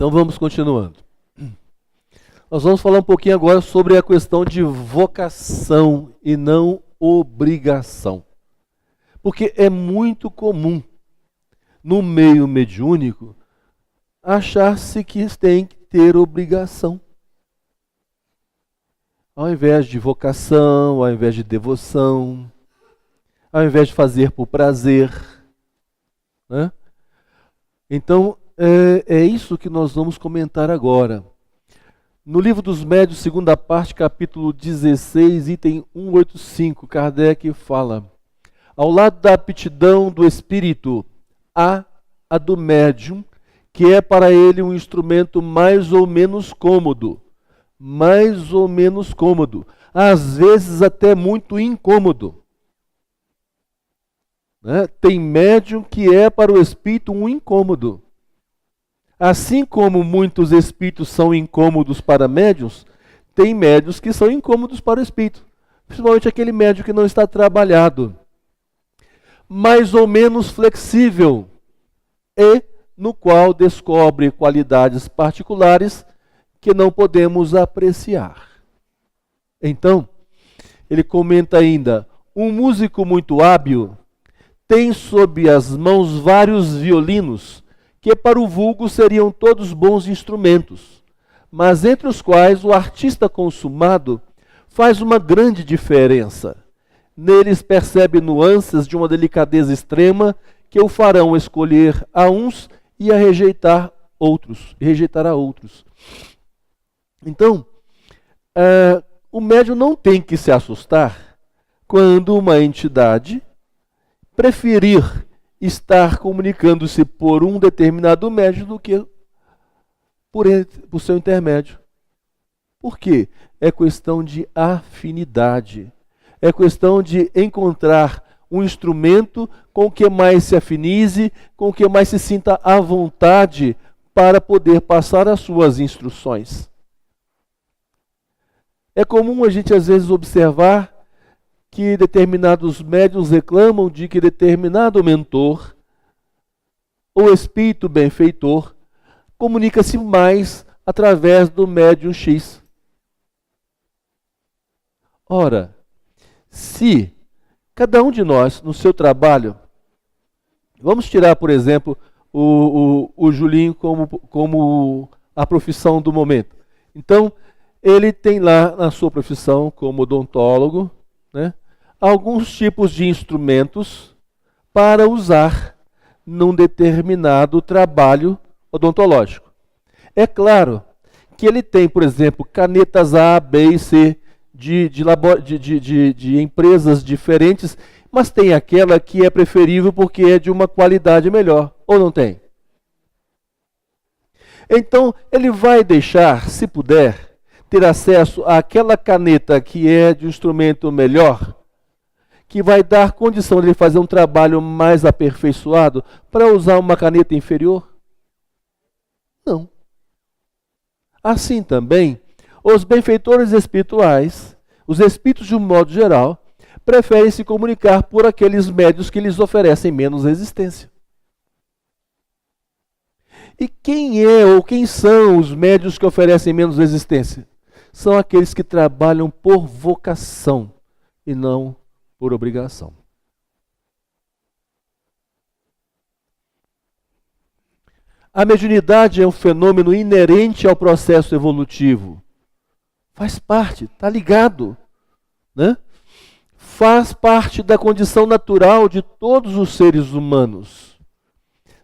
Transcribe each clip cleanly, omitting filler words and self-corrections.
Então vamos continuando. Nós vamos falar um pouquinho agora sobre a questão de vocação e não obrigação. Porque é muito comum no meio mediúnico achar-se que tem que ter obrigação. Ao invés de vocação, ao invés de devoção, ao invés de fazer por prazer, né? Então, é isso que nós vamos comentar agora. No Livro dos Médiuns, segunda parte, capítulo 16, item 185, Kardec fala: ao lado da aptidão do espírito, há a do médium, que é para ele um instrumento mais ou menos cômodo. Mais ou menos cômodo. Às vezes até muito incômodo. Né? Tem médium que é para o espírito um incômodo. Assim como muitos espíritos são incômodos para médiuns, tem médiuns que são incômodos para o espírito. Principalmente aquele médium que não está trabalhado. Mais ou menos flexível. E no qual descobre qualidades particulares que não podemos apreciar. Então, ele comenta ainda: um músico muito hábil tem sob as mãos vários violinos, que para o vulgo seriam todos bons instrumentos, mas entre os quais o artista consumado faz uma grande diferença. Neles percebe nuances de uma delicadeza extrema que o farão escolher a uns e a rejeitar a outros. Então, o médium não tem que se assustar quando uma entidade preferir estar comunicando-se por um determinado médium do que por seu intermédio. Por quê? É questão de afinidade. É questão de encontrar um instrumento com o que mais se afinize, com o que mais se sinta à vontade para poder passar as suas instruções. É comum a gente às vezes observar que determinados médiuns reclamam de que determinado mentor ou espírito benfeitor comunica-se mais através do médium X. Ora, se cada um de nós, no seu trabalho, vamos tirar, por exemplo, o Julinho como a profissão do momento. Então, ele tem lá na sua profissão como odontólogo, né, alguns tipos de instrumentos para usar num determinado trabalho odontológico. É claro que ele tem, por exemplo, canetas A, B e C de empresas diferentes, mas tem aquela que é preferível porque é de uma qualidade melhor, ou não tem? Então, ele vai deixar, se puder, ter acesso àquela caneta que é de um instrumento melhor, que vai dar condição de ele fazer um trabalho mais aperfeiçoado para usar uma caneta inferior? Não. Assim também, os benfeitores espirituais, os espíritos de um modo geral, preferem se comunicar por aqueles médios que lhes oferecem menos resistência. E quem é ou quem são os médios que oferecem menos resistência? São aqueles que trabalham por vocação e não por obrigação. A mediunidade é um fenômeno inerente ao processo evolutivo. Faz parte, está ligado, né? Faz parte da condição natural de todos os seres humanos.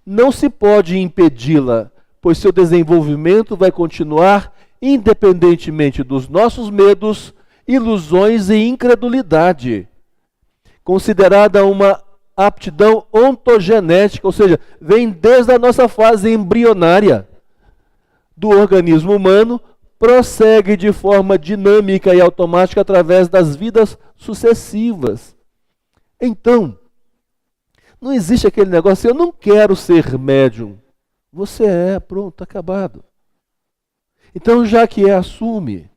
Não se pode impedi-la, pois seu desenvolvimento vai continuar independentemente dos nossos medos, ilusões e incredulidade. Considerada uma aptidão ontogenética, ou seja, vem desde a nossa fase embrionária do organismo humano, prossegue de forma dinâmica e automática através das vidas sucessivas. Então, não existe aquele negócio, eu não quero ser médium. Você é, pronto, acabado. Então, já que é, assume.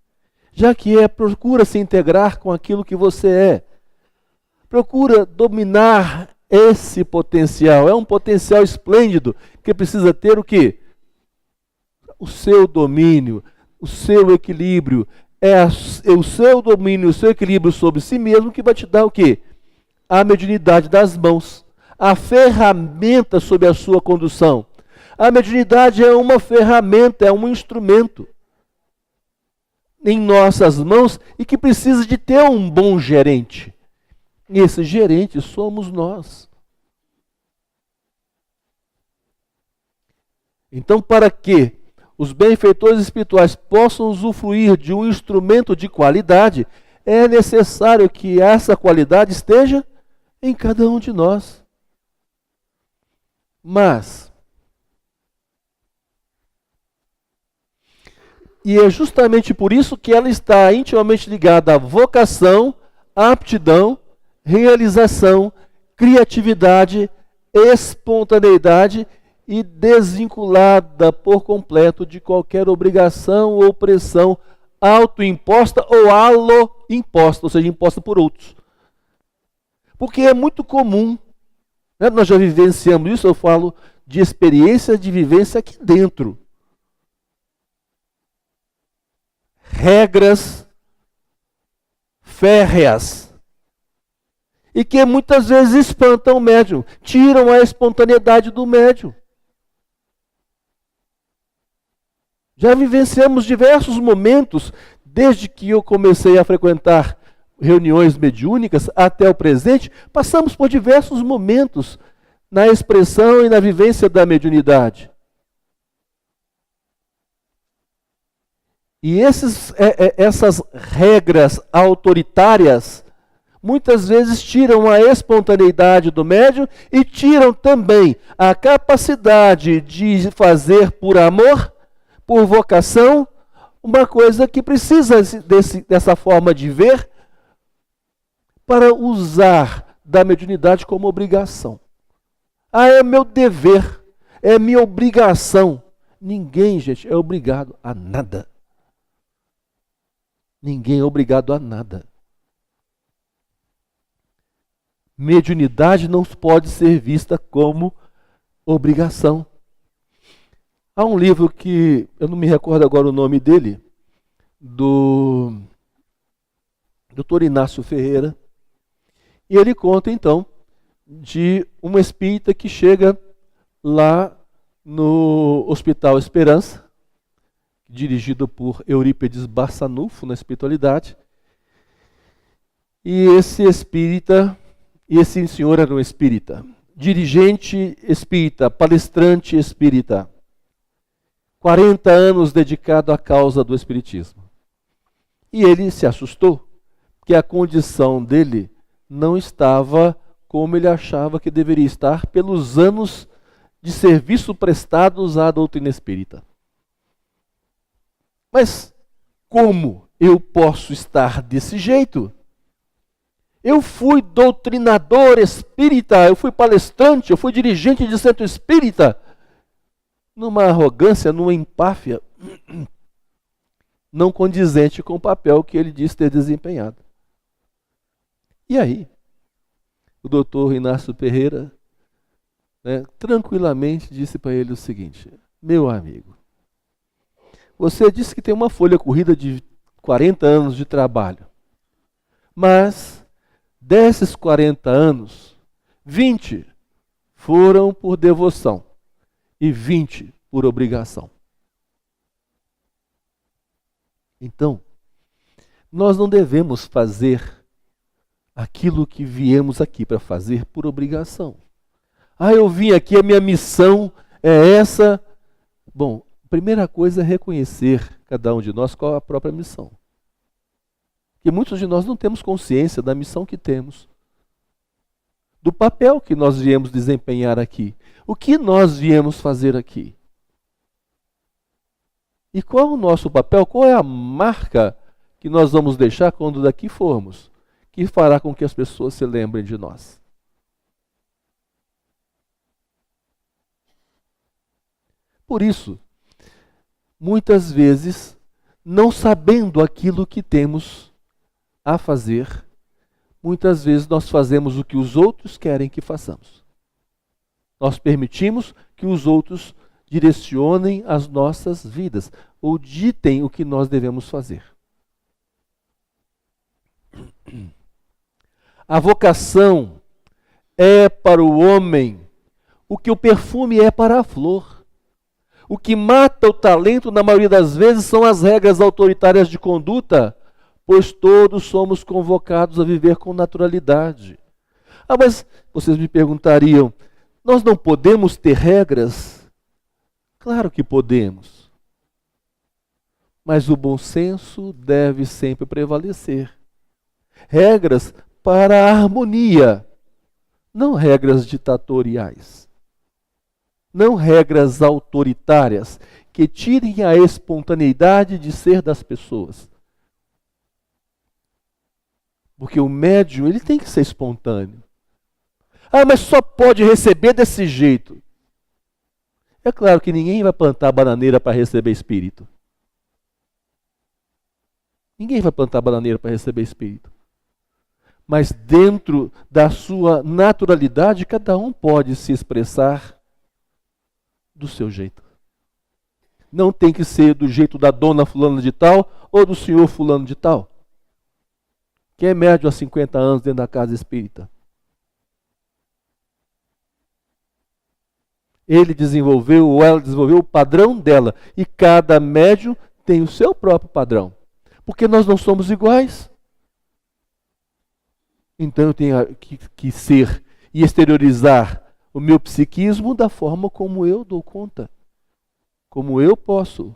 Já que é, procura se integrar com aquilo que você é. Procura dominar esse potencial. É um potencial esplêndido que precisa ter o quê? o seu domínio, o seu equilíbrio, o seu domínio, o seu equilíbrio sobre si mesmo que vai te dar o quê? A mediunidade das mãos, a ferramenta sob a sua condução. A mediunidade é uma ferramenta, é um instrumento em nossas mãos e que precisa de ter um bom gerente. E esse gerente somos nós. Então, para que os benfeitores espirituais possam usufruir de um instrumento de qualidade, é necessário que essa qualidade esteja em cada um de nós. Mas, e é justamente por isso que ela está intimamente ligada à vocação, aptidão, realização, criatividade, espontaneidade e desvinculada por completo de qualquer obrigação ou pressão autoimposta ou aloimposta, ou seja, imposta por outros. Porque é muito comum, né? Nós já vivenciamos isso, eu falo de experiência de vivência aqui dentro. Regras férreas e que muitas vezes espantam o médium, tiram a espontaneidade do médium. Já vivenciamos diversos momentos, desde que eu comecei a frequentar reuniões mediúnicas até o presente, passamos por diversos momentos na expressão e na vivência da mediunidade. E essas regras autoritárias muitas vezes tiram a espontaneidade do médium e tiram também a capacidade de fazer por amor, por vocação, uma coisa que precisa dessa forma de ver para usar da mediunidade como obrigação. Ah, é meu dever, é minha obrigação. Ninguém, gente, é obrigado a nada. Ninguém é obrigado a nada. Mediunidade não pode ser vista como obrigação. Há um livro que, eu não me recordo agora o nome dele, do Dr. Inácio Ferreira, e ele conta então de uma espírita que chega lá no Hospital Esperança, dirigido por Eurípides Barçanufo na espiritualidade. E esse espírita, e esse senhor era um espírita, dirigente espírita, palestrante espírita, 40 anos dedicado à causa do espiritismo. E ele se assustou, porque a condição dele não estava como ele achava que deveria estar pelos anos de serviço prestados à doutrina espírita. Mas como eu posso estar desse jeito? Eu fui doutrinador espírita, eu fui palestrante, eu fui dirigente de centro espírita. Numa arrogância, numa empáfia não condizente com o papel que ele diz ter desempenhado. E aí, o doutor Inácio Ferreira, tranquilamente disse para ele o seguinte: meu amigo, você disse que tem uma folha corrida de 40 anos de trabalho, mas desses 40 anos, 20 foram por devoção e 20 por obrigação. Então, nós não devemos fazer aquilo que viemos aqui para fazer por obrigação. Ah, eu vim aqui, a minha missão é essa. Bom, a primeira coisa é reconhecer, cada um de nós, qual é a própria missão. Porque muitos de nós não temos consciência da missão que temos, do papel que nós viemos desempenhar aqui, o que nós viemos fazer aqui. E qual é o nosso papel, qual é a marca que nós vamos deixar quando daqui formos, que fará com que as pessoas se lembrem de nós. Por isso, muitas vezes, não sabendo aquilo que temos a fazer, muitas vezes nós fazemos o que os outros querem que façamos. Nós permitimos que os outros direcionem as nossas vidas, ou ditem o que nós devemos fazer. A vocação é para o homem o que o perfume é para a flor. O que mata o talento, na maioria das vezes, são as regras autoritárias de conduta, pois todos somos convocados a viver com naturalidade. Ah, mas vocês me perguntariam, nós não podemos ter regras? Claro que podemos. Mas o bom senso deve sempre prevalecer. Regras para a harmonia, não regras ditatoriais. Não regras autoritárias que tirem a espontaneidade de ser das pessoas. Porque o médium, ele tem que ser espontâneo. Ah, mas só pode receber desse jeito. É claro que ninguém vai plantar bananeira para receber espírito. Ninguém vai plantar bananeira para receber espírito. Mas dentro da sua naturalidade, cada um pode se expressar do seu jeito. Não tem que ser do jeito da dona fulana de tal ou do senhor fulano de tal. Que é médio há 50 anos dentro da casa espírita. Ele desenvolveu ou ela desenvolveu o padrão dela. E cada médium tem o seu próprio padrão. Porque nós não somos iguais. Então eu tenho que ser e exteriorizar o meu psiquismo da forma como eu dou conta. Como eu posso.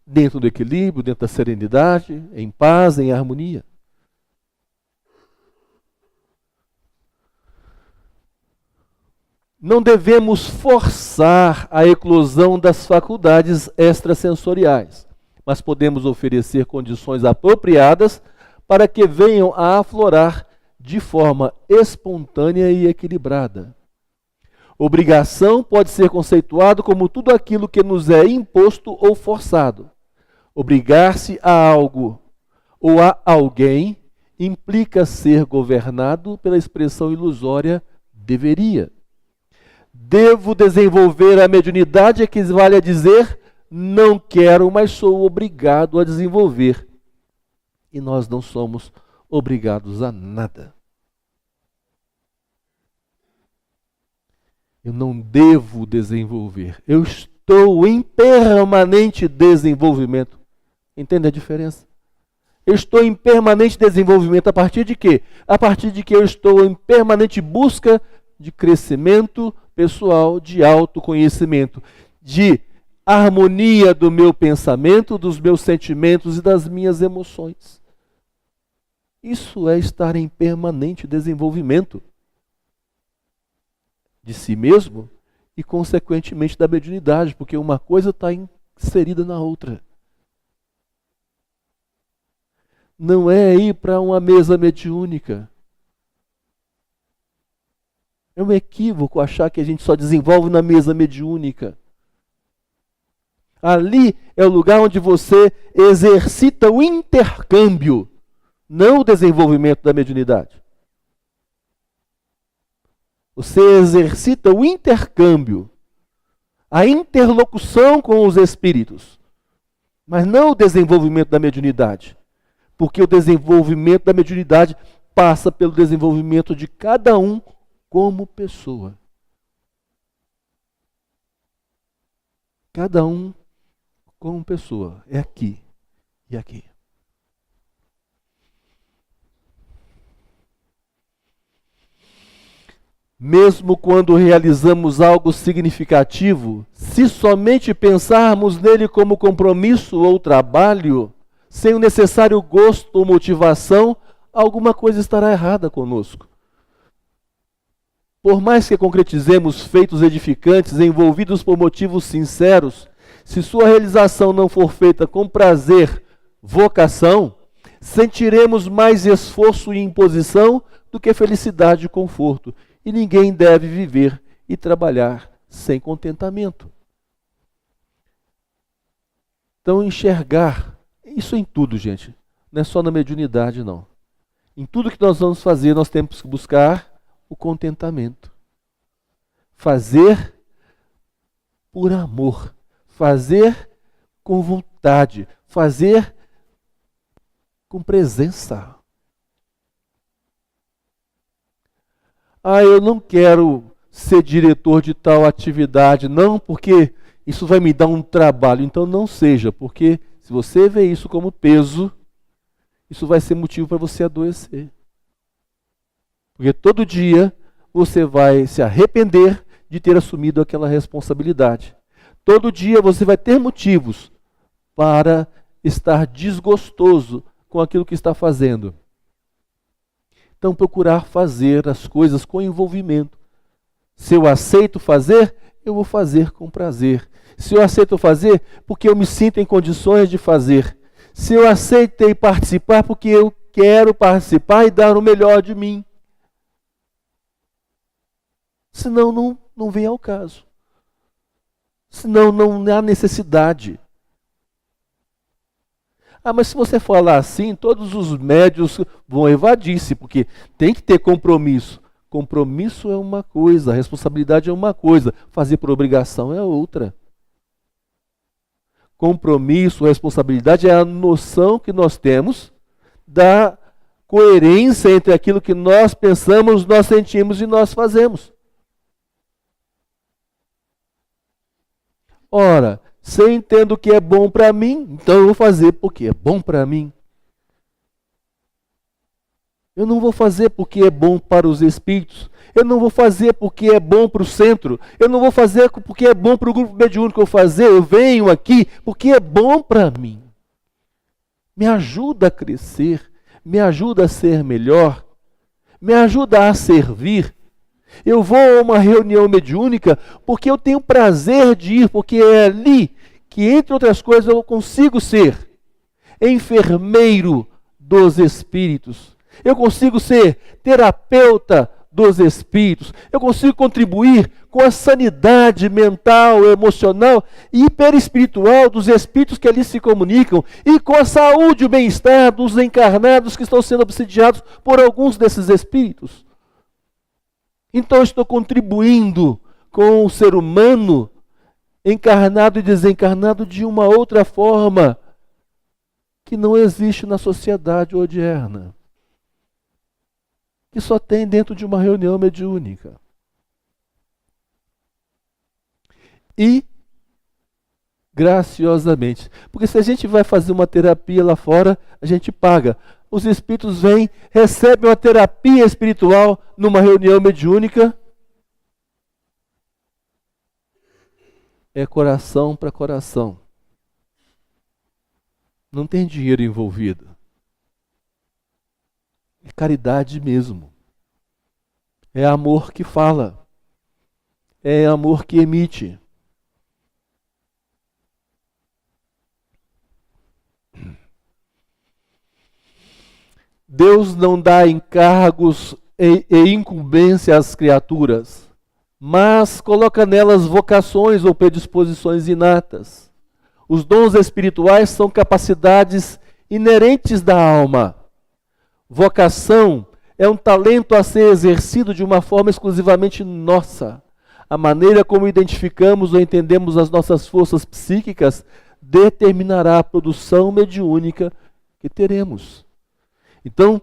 Dentro do equilíbrio, dentro da serenidade, em paz, em harmonia. Não devemos forçar a eclosão das faculdades extrasensoriais, mas podemos oferecer condições apropriadas para que venham a aflorar de forma espontânea e equilibrada. Obrigação pode ser conceituado como tudo aquilo que nos é imposto ou forçado. Obrigar-se a algo ou a alguém implica ser governado pela expressão ilusória deveria. Devo desenvolver a mediunidade equivale a dizer não quero, mas sou obrigado a desenvolver. E nós não somos obrigados a nada. Eu não devo desenvolver. Eu estou em permanente desenvolvimento. Entende a diferença? Eu estou em permanente desenvolvimento a partir de quê? A partir de que eu estou em permanente busca de crescimento pessoal, de autoconhecimento, de harmonia do meu pensamento, dos meus sentimentos e das minhas emoções. Isso é estar em permanente desenvolvimento de si mesmo e, consequentemente, da mediunidade, porque uma coisa está inserida na outra. Não é ir para uma mesa mediúnica. É um equívoco achar que a gente só desenvolve na mesa mediúnica. Ali é o lugar onde você exercita o intercâmbio, não o desenvolvimento da mediunidade. Você exercita o intercâmbio, a interlocução com os espíritos, mas não o desenvolvimento da mediunidade. Porque o desenvolvimento da mediunidade passa pelo desenvolvimento de cada um como pessoa. Cada um como pessoa. É aqui e aqui. Mesmo quando realizamos algo significativo, se somente pensarmos nele como compromisso ou trabalho, sem o necessário gosto ou motivação, alguma coisa estará errada conosco. Por mais que concretizemos feitos edificantes envolvidos por motivos sinceros, se sua realização não for feita com prazer, vocação, sentiremos mais esforço e imposição do que felicidade e conforto. E ninguém deve viver e trabalhar sem contentamento. Então, enxergar, isso em tudo, gente. Não é só na mediunidade, não. Em tudo que nós vamos fazer, nós temos que buscar o contentamento. Fazer por amor, fazer com vontade, fazer com presença. Ah, eu não quero ser diretor de tal atividade, não, porque isso vai me dar um trabalho. Então não seja, porque se você vê isso como peso, isso vai ser motivo para você adoecer. Porque todo dia você vai se arrepender de ter assumido aquela responsabilidade. Todo dia você vai ter motivos para estar desgostoso com aquilo que está fazendo. Então, procurar fazer as coisas com envolvimento. Se eu aceito fazer, eu vou fazer com prazer. Se eu aceito fazer, porque eu me sinto em condições de fazer. Se eu aceitei participar, porque eu quero participar e dar o melhor de mim. Senão, não vem ao caso. Senão, não há necessidade. Ah, mas se você falar assim, todos os médios vão evadir-se, porque tem que ter compromisso. Compromisso é uma coisa, responsabilidade é uma coisa, fazer por obrigação é outra. Compromisso, responsabilidade é a noção que nós temos da coerência entre aquilo que nós pensamos, nós sentimos e nós fazemos. Ora, se eu entendo que é bom para mim, então eu vou fazer porque é bom para mim. Eu não vou fazer porque é bom para os espíritos. Eu não vou fazer porque é bom para o centro. Eu não vou fazer porque é bom para o grupo mediúnico. Eu venho aqui porque é bom para mim. Me ajuda a crescer, me ajuda a ser melhor, me ajuda a servir. Eu vou a uma reunião mediúnica porque eu tenho prazer de ir, porque é ali que, entre outras coisas, eu consigo ser enfermeiro dos espíritos. Eu consigo ser terapeuta dos espíritos. Eu consigo contribuir com a sanidade mental, emocional e perispiritual dos espíritos que ali se comunicam e com a saúde e o bem-estar dos encarnados que estão sendo obsidiados por alguns desses espíritos. Então eu estou contribuindo com o ser humano encarnado e desencarnado de uma outra forma que não existe na sociedade odierna, que só tem dentro de uma reunião mediúnica. E graciosamente, porque se a gente vai fazer uma terapia lá fora, a gente paga. Os espíritos vêm, recebem uma terapia espiritual numa reunião mediúnica. É coração para coração. Não tem dinheiro envolvido. É caridade mesmo. É amor que fala. É amor que emite. Deus não dá encargos e incumbência às criaturas, mas coloca nelas vocações ou predisposições inatas. Os dons espirituais são capacidades inerentes da alma. Vocação é um talento a ser exercido de uma forma exclusivamente nossa. A maneira como identificamos ou entendemos as nossas forças psíquicas determinará a produção mediúnica que teremos. Então,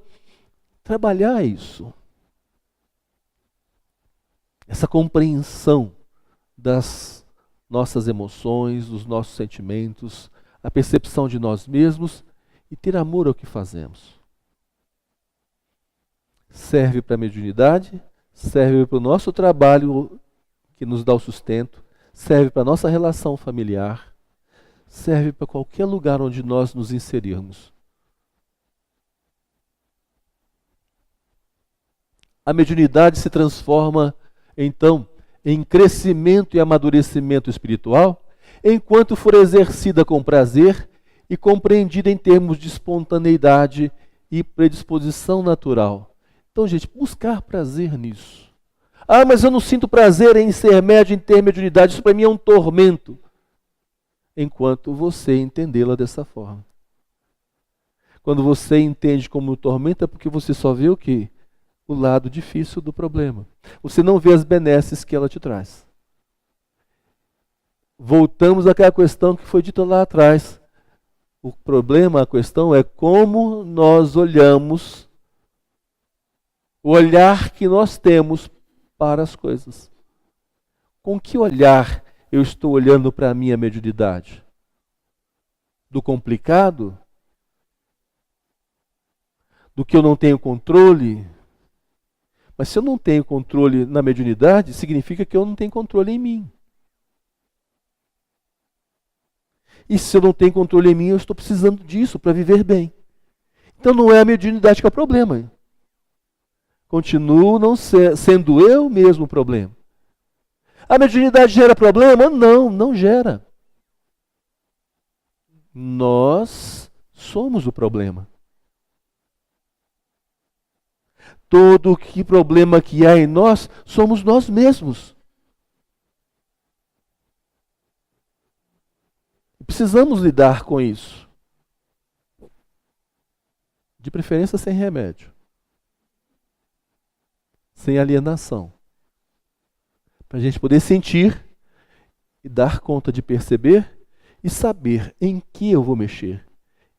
trabalhar isso, essa compreensão das nossas emoções, dos nossos sentimentos, a percepção de nós mesmos e ter amor ao que fazemos. Serve para a mediunidade, serve para o nosso trabalho que nos dá o sustento, serve para a nossa relação familiar, serve para qualquer lugar onde nós nos inserirmos. A mediunidade se transforma, então, em crescimento e amadurecimento espiritual, enquanto for exercida com prazer e compreendida em termos de espontaneidade e predisposição natural. Então, gente, buscar prazer nisso. Ah, mas eu não sinto prazer em ser médium, em ter mediunidade, isso para mim é um tormento. Enquanto você entendê-la dessa forma. Quando você entende como um tormento, é porque você só vê o quê? O lado difícil do problema. Você não vê as benesses que ela te traz. voltamos àquela questão que foi dita lá atrás. O problema, a questão é como nós olhamos, o olhar que nós temos para as coisas. Com que olhar eu estou olhando para a minha mediunidade? Do complicado? Do que eu não tenho controle? Mas se eu não tenho controle na mediunidade, significa que eu não tenho controle em mim. E se eu não tenho controle em mim, eu estou precisando disso para viver bem. Então não é a mediunidade que é o problema. Continuo não sendo eu mesmo o problema. A mediunidade gera problema? Não, não gera. Nós somos o problema. Todo que problema que há em nós, somos nós mesmos. Precisamos lidar com isso. De preferência sem remédio. Sem alienação. Para a gente poder sentir e dar conta de perceber e saber em que eu vou mexer,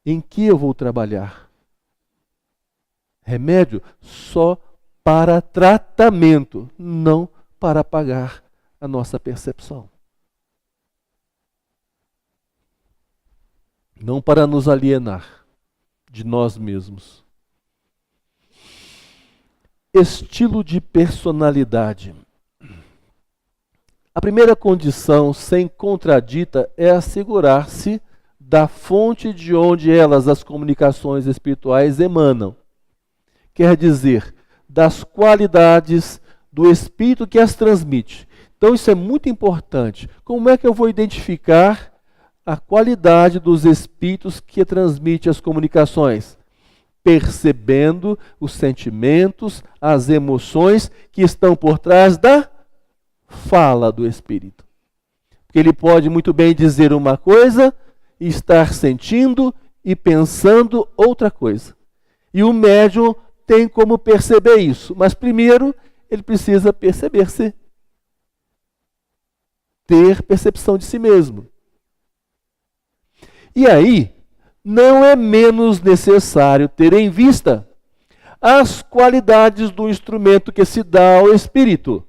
em que eu vou trabalhar. Remédio só para tratamento, não para apagar a nossa percepção. Não para nos alienar de nós mesmos. Estilo de personalidade. A primeira condição, sem contradita, é assegurar-se da fonte de onde as comunicações espirituais emanam. Quer dizer, das qualidades do espírito que as transmite. Então isso é muito importante. Como é que eu vou identificar a qualidade dos espíritos que transmitem as comunicações? Percebendo os sentimentos, as emoções que estão por trás da fala do espírito. Porque ele pode muito bem dizer uma coisa e estar sentindo e pensando outra coisa. E o médium tem como perceber isso. Mas primeiro ele precisa perceber-se. Ter percepção de si mesmo. E aí, não é menos necessário ter em vista as qualidades do instrumento que se dá ao espírito.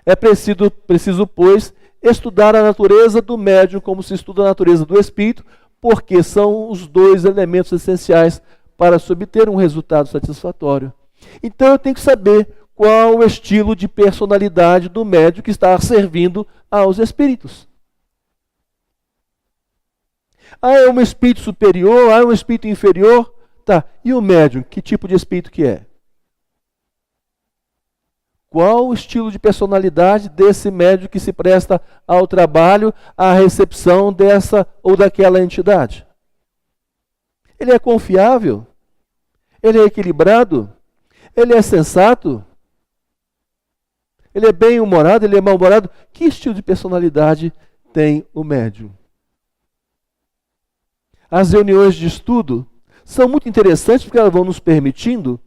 É preciso, pois, estudar a natureza do médium como se estuda a natureza do espírito, porque são os dois elementos essenciais para se obter um resultado satisfatório. Então eu tenho que saber qual o estilo de personalidade do médium que está servindo aos espíritos. É um espírito superior, é um espírito inferior. Tá, e o médium, que tipo de espírito que é? Qual o estilo de personalidade desse médium que se presta ao trabalho, à recepção dessa ou daquela entidade? Ele é confiável? Ele é equilibrado? Ele é sensato? Ele é bem-humorado? Ele é mal-humorado? Que estilo de personalidade tem o médium? As reuniões de estudo são muito interessantes porque elas vão nos permitindo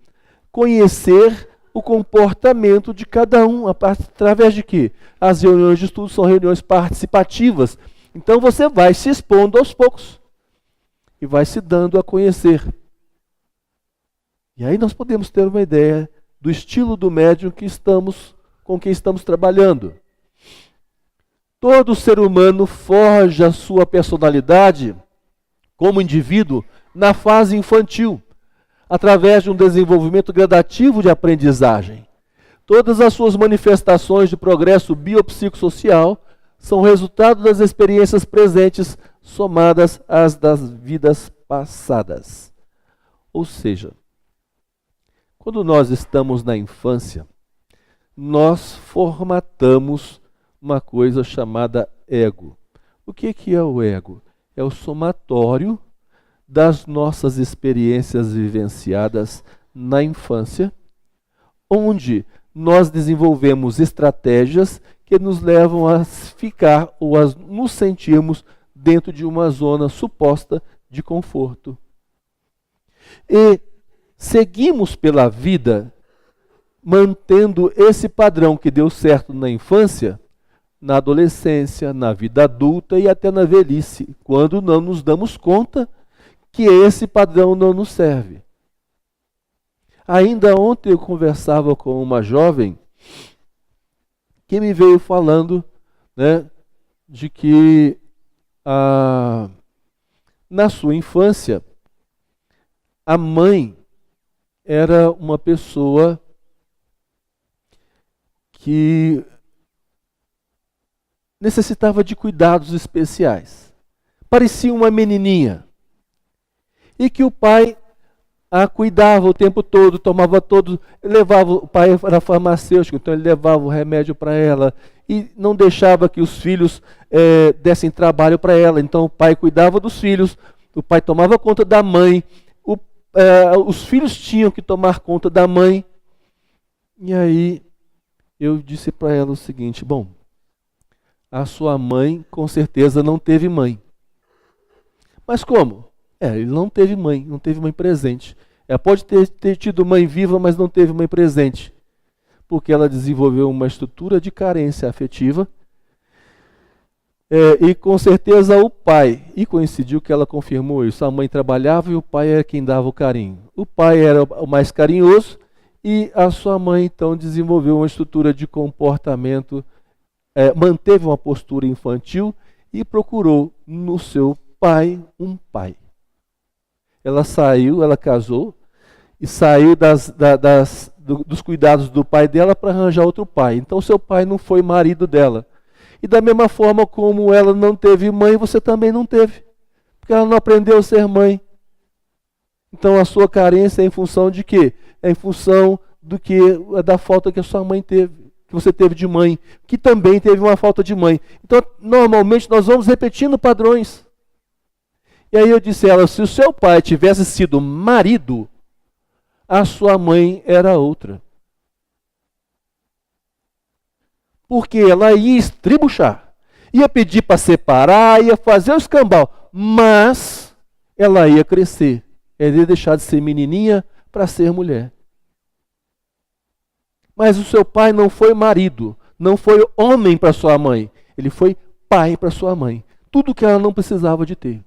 conhecer o comportamento de cada um, através de quê? As reuniões de estudo são reuniões participativas. Então você vai se expondo aos poucos e vai se dando a conhecer. E aí nós podemos ter uma ideia do estilo do médium com quem estamos trabalhando. Todo ser humano forja a sua personalidade como indivíduo na fase infantil, através de um desenvolvimento gradativo de aprendizagem. Todas as suas manifestações de progresso biopsicossocial são resultado das experiências presentes somadas às das vidas passadas. Ou seja, quando nós estamos na infância, nós formatamos uma coisa chamada ego. O que é o ego? É o somatório das nossas experiências vivenciadas na infância, onde nós desenvolvemos estratégias que nos levam a ficar ou a nos sentirmos dentro de uma zona suposta de conforto. E seguimos pela vida mantendo esse padrão que deu certo na infância, na adolescência, na vida adulta e até na velhice, quando não nos damos conta que esse padrão não nos serve. Ainda ontem eu conversava com uma jovem que me veio falando, né, de que na sua infância a mãe era uma pessoa que necessitava de cuidados especiais. Parecia uma menininha. E que o pai a cuidava o tempo todo, tomava todo, levava, o pai era farmacêutico, então ele levava o remédio para ela e não deixava que os filhos dessem trabalho para ela. Então o pai cuidava dos filhos, o pai tomava conta da mãe, os filhos tinham que tomar conta da mãe. E aí eu disse para ela o seguinte: bom, a sua mãe com certeza não teve mãe. Mas como? Ele não teve mãe presente. Ela pode ter tido mãe viva, mas não teve mãe presente. Porque ela desenvolveu uma estrutura de carência afetiva. E com certeza o pai, e coincidiu que ela confirmou isso, a mãe trabalhava e o pai era quem dava o carinho. O pai era o mais carinhoso e a sua mãe então desenvolveu uma estrutura de comportamento, manteve uma postura infantil e procurou no seu pai um pai. Ela casou e saiu dos cuidados do pai dela para arranjar outro pai. Então seu pai não foi marido dela. E da mesma forma como ela não teve mãe, você também não teve. Porque ela não aprendeu a ser mãe. Então a sua carência é em função de quê? É em função da falta que a sua mãe teve, que você teve de mãe, que também teve uma falta de mãe. Então normalmente nós vamos repetindo padrões. E aí eu disse a ela: se o seu pai tivesse sido marido, a sua mãe era outra. Porque ela ia estribuchar, ia pedir para separar, ia fazer o escambau, mas ela ia crescer. Ela ia deixar de ser menininha para ser mulher. Mas o seu pai não foi marido, não foi homem para sua mãe, ele foi pai para sua mãe. Tudo que ela não precisava de ter.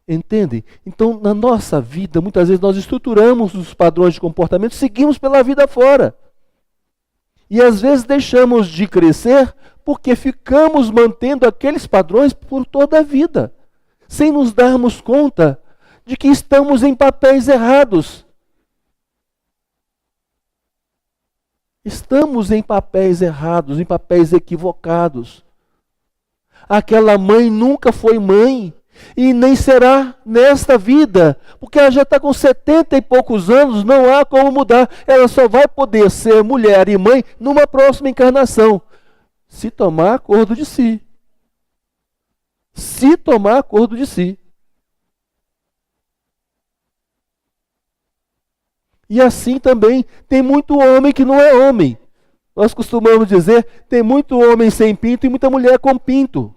Entendem? Então, na nossa vida, muitas vezes nós estruturamos os padrões de comportamento, seguimos pela vida fora. E às vezes deixamos de crescer porque ficamos mantendo aqueles padrões por toda a vida, sem nos darmos conta de que estamos em papéis errados. Estamos em papéis errados, em papéis equivocados. Aquela mãe nunca foi mãe. E nem será nesta vida, porque ela já está com 70 e poucos anos, não há como mudar. Ela só vai poder ser mulher e mãe numa próxima encarnação, se tomar acordo de si. Se tomar acordo de si. E assim também tem muito homem que não é homem. Nós costumamos dizer, tem muito homem sem pinto e muita mulher com pinto.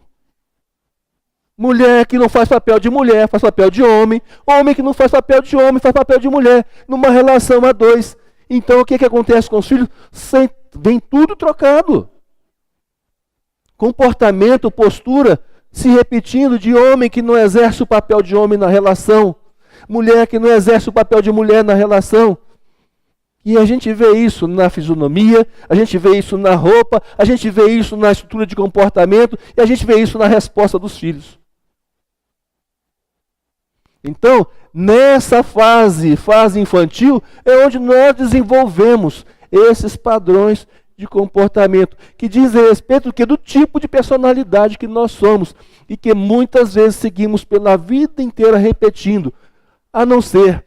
Mulher que não faz papel de mulher, faz papel de homem. Homem que não faz papel de homem, faz papel de mulher. Numa relação a dois. Então o que acontece com os filhos? Vem tudo trocado. Comportamento, postura, se repetindo de homem que não exerce o papel de homem na relação. Mulher que não exerce o papel de mulher na relação. E a gente vê isso na fisionomia, a gente vê isso na roupa, a gente vê isso na estrutura de comportamento e a gente vê isso na resposta dos filhos. Então, nessa fase infantil, é onde nós desenvolvemos esses padrões de comportamento, que dizem respeito do tipo de personalidade que nós somos, e que muitas vezes seguimos pela vida inteira repetindo, a não ser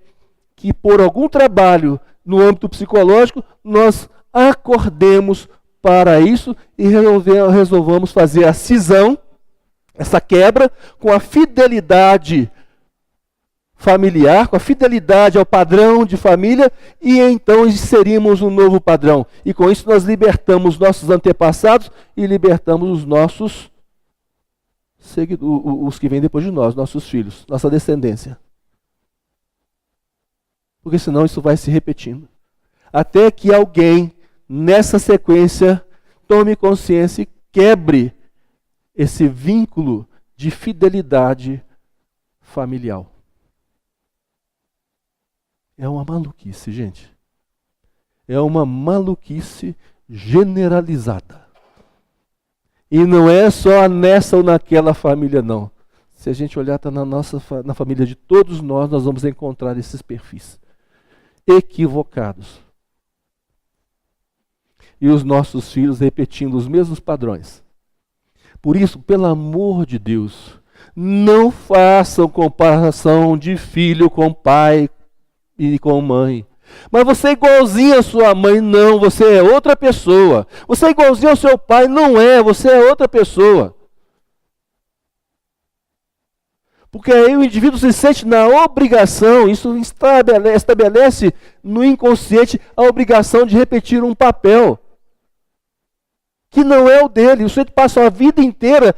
que por algum trabalho no âmbito psicológico, nós acordemos para isso e resolvamos fazer a cisão, essa quebra, com a fidelidade familiar, com a fidelidade ao padrão de família, e então inserimos um novo padrão. E com isso nós libertamos nossos antepassados e libertamos os nossos os que vêm depois de nós, nossos filhos, nossa descendência. Porque senão isso vai se repetindo. Até que alguém, nessa sequência, tome consciência e quebre esse vínculo de fidelidade familiar. É uma maluquice, gente. É uma maluquice generalizada. E não é só nessa ou naquela família, não. Se a gente olhar, está na família de todos nós, nós vamos encontrar esses perfis equivocados. E os nossos filhos repetindo os mesmos padrões. Por isso, pelo amor de Deus, não façam comparação de filho com pai e com mãe. Mas você é igualzinho à sua mãe, não, você é outra pessoa. Você é igualzinho ao seu pai, não é, você é outra pessoa. Porque aí o indivíduo se sente na obrigação, isso estabelece no inconsciente a obrigação de repetir um papel que não é o dele. O sujeito passa a vida inteira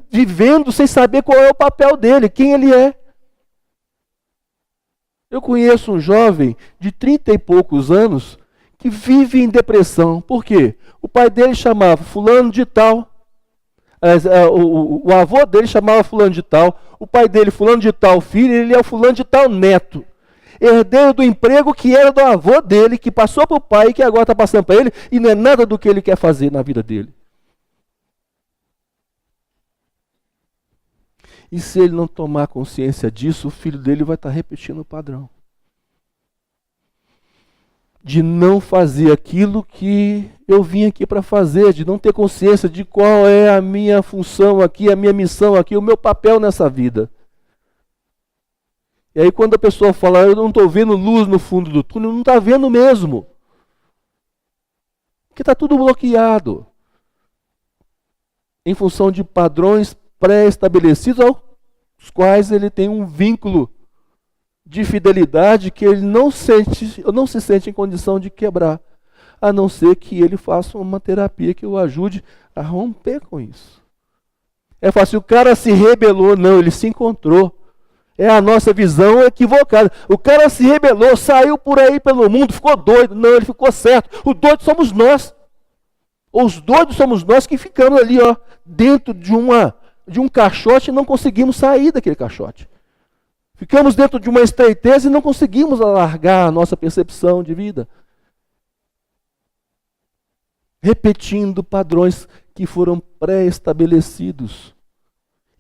vivendo sem saber qual é o papel dele, quem ele é. Eu conheço um jovem de 30 e poucos anos que vive em depressão. Por quê? O pai dele chamava fulano de tal, o avô dele chamava fulano de tal, o pai dele fulano de tal filho, ele é o fulano de tal neto. Herdeiro do emprego que era do avô dele, que passou para o pai e que agora está passando para ele, e não é nada do que ele quer fazer na vida dele. E se ele não tomar consciência disso, o filho dele vai estar repetindo o padrão. De não fazer aquilo que eu vim aqui para fazer, de não ter consciência de qual é a minha função aqui, a minha missão aqui, o meu papel nessa vida. E aí quando a pessoa fala, eu não estou vendo luz no fundo do túnel, não está vendo mesmo. Porque está tudo bloqueado. Em função de padrões pré-estabelecidos aos quais ele tem um vínculo de fidelidade que ele não se sente em condição de quebrar, a não ser que ele faça uma terapia que o ajude a romper com isso. É fácil, o cara se rebelou, não, ele se encontrou. É a nossa visão equivocada. O cara se rebelou, saiu por aí pelo mundo, ficou doido. Não, ele ficou certo. O doido somos nós. Os doidos somos nós que ficamos ali, ó, dentro de um caixote e não conseguimos sair daquele caixote. Ficamos dentro de uma estreiteza e não conseguimos alargar a nossa percepção de vida. Repetindo padrões que foram pré-estabelecidos.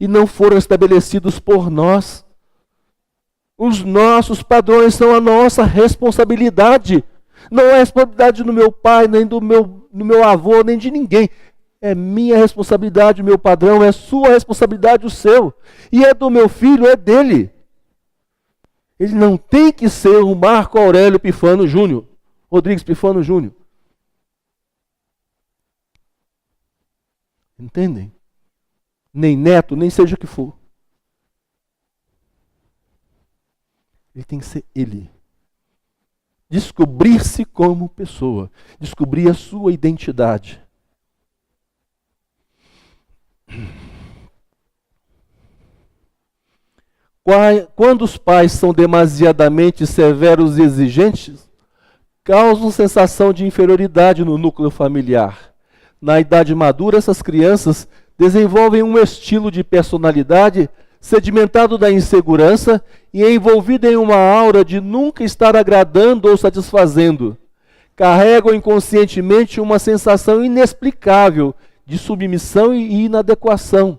E não foram estabelecidos por nós. Os nossos padrões são a nossa responsabilidade. Não é responsabilidade do meu pai, nem do meu avô, nem de ninguém. É minha responsabilidade, o meu padrão, é sua responsabilidade, o seu. E é do meu filho, é dele. Ele não tem que ser o Marco Aurélio Pifano Júnior, Rodrigues Pifano Júnior. Entendem? Nem neto, nem seja o que for. Ele tem que ser ele. Descobrir-se como pessoa. Descobrir a sua identidade. Quando os pais são demasiadamente severos e exigentes, causam sensação de inferioridade no núcleo familiar. Na idade madura, essas crianças desenvolvem um estilo de personalidade sedimentado da insegurança e envolvido em uma aura de nunca estar agradando ou satisfazendo. Carregam inconscientemente uma sensação inexplicável de submissão e inadequação.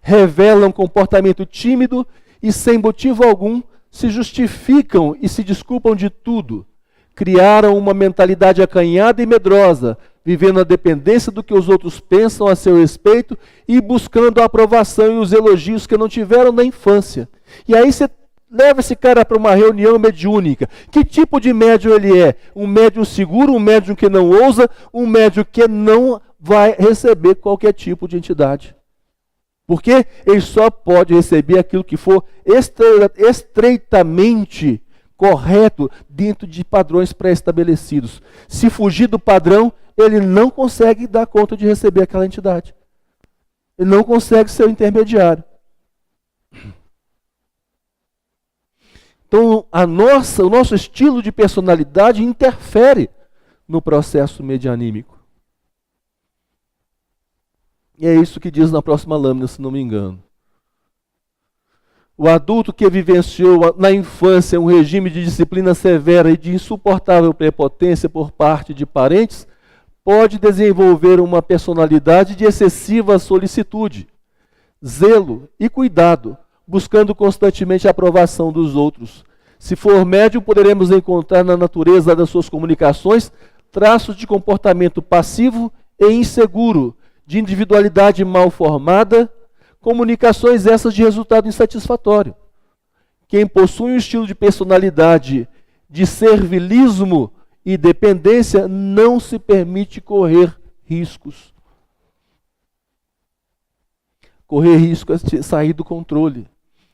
Revelam comportamento tímido e, sem motivo algum, se justificam e se desculpam de tudo. Criaram uma mentalidade acanhada e medrosa, vivendo a dependência do que os outros pensam a seu respeito e buscando a aprovação e os elogios que não tiveram na infância. E aí você leva esse cara para uma reunião mediúnica. Que tipo de médium ele é? Um médium seguro, um médium que não ousa, um médium que não vai receber qualquer tipo de entidade. Porque ele só pode receber aquilo que for estreitamente correto dentro de padrões pré-estabelecidos. Se fugir do padrão, ele não consegue dar conta de receber aquela entidade. Ele não consegue ser o intermediário. Então, o nosso estilo de personalidade interfere no processo medianímico. E é isso que diz na próxima lâmina, se não me engano. O adulto que vivenciou na infância um regime de disciplina severa e de insuportável prepotência por parte de parentes pode desenvolver uma personalidade de excessiva solicitude, zelo e cuidado, buscando constantemente a aprovação dos outros. Se for médium, poderemos encontrar na natureza das suas comunicações traços de comportamento passivo e inseguro, de individualidade mal formada, comunicações essas de resultado insatisfatório. Quem possui um estilo de personalidade de servilismo e dependência não se permite correr riscos. Correr risco é sair do controle.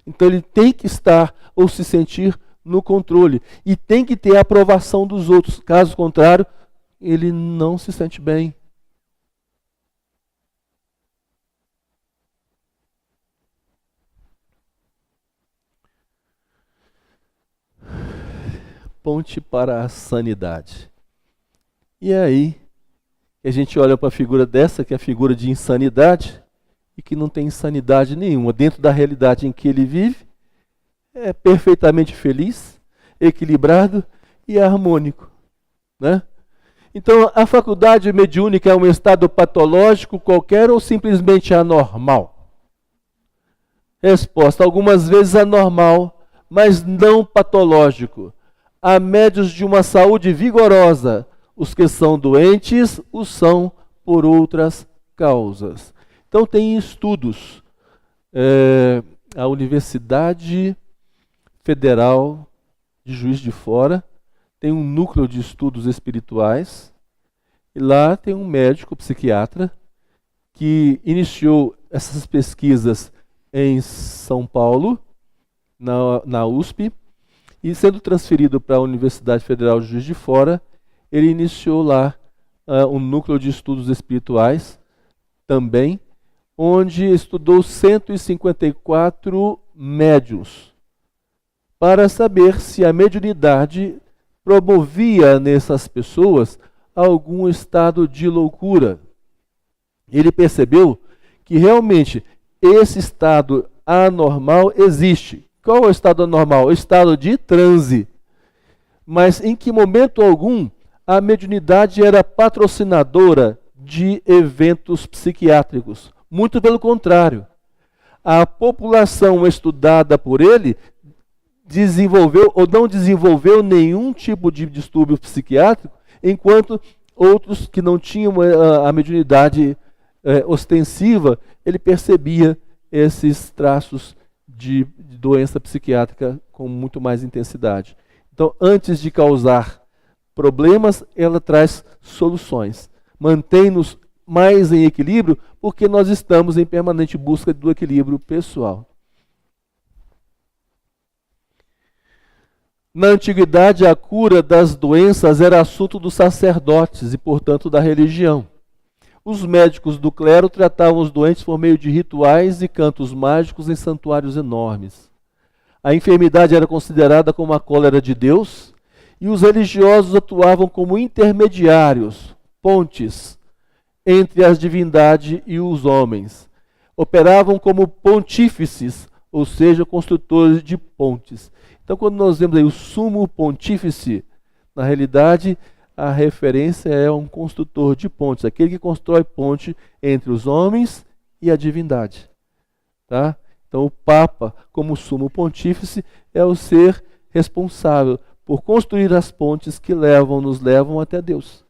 Então ele tem que estar ou se sentir no controle e tem que ter a aprovação dos outros. Caso contrário, ele não se sente bem. Ponte para a sanidade. E aí, a gente olha para a figura dessa, que é a figura de insanidade, e que não tem insanidade nenhuma. Dentro da realidade em que ele vive, é perfeitamente feliz, equilibrado e harmônico. Né? Então, a faculdade mediúnica é um estado patológico qualquer ou simplesmente anormal? Resposta: algumas vezes anormal, mas não patológico. Há médios de uma saúde vigorosa. Os que são doentes o são por outras causas. Então tem estudos. A Universidade Federal de Juiz de Fora tem um núcleo de estudos espirituais. E lá tem um médico psiquiatra que iniciou essas pesquisas em São Paulo, na USP, e sendo transferido para a Universidade Federal de Juiz de Fora, ele iniciou lá um núcleo de estudos espirituais também, onde estudou 154 médiuns, para saber se a mediunidade promovia nessas pessoas algum estado de loucura. Ele percebeu que realmente esse estado anormal existe. Qual é o estado anormal? O estado de transe. Mas em que momento algum a mediunidade era patrocinadora de eventos psiquiátricos? Muito pelo contrário. A população estudada por ele desenvolveu ou não desenvolveu nenhum tipo de distúrbio psiquiátrico, enquanto outros que não tinham a mediunidade ostensiva, ele percebia esses traços de doença psiquiátrica com muito mais intensidade. Então, antes de causar problemas, ela traz soluções. Mantém-nos mais em equilíbrio, porque nós estamos em permanente busca do equilíbrio pessoal. Na antiguidade, a cura das doenças era assunto dos sacerdotes e, portanto, da religião. Os médicos do clero tratavam os doentes por meio de rituais e cantos mágicos em santuários enormes. A enfermidade era considerada como a cólera de Deus e os religiosos atuavam como intermediários, pontes, entre as divindades e os homens. Operavam como pontífices, ou seja, construtores de pontes. Então, quando nós vemos aí o sumo pontífice, na realidade, a referência é um construtor de pontes, aquele que constrói ponte entre os homens e a divindade. Tá? Então, o Papa, como sumo pontífice, é o ser responsável por construir as pontes que nos levam até Deus.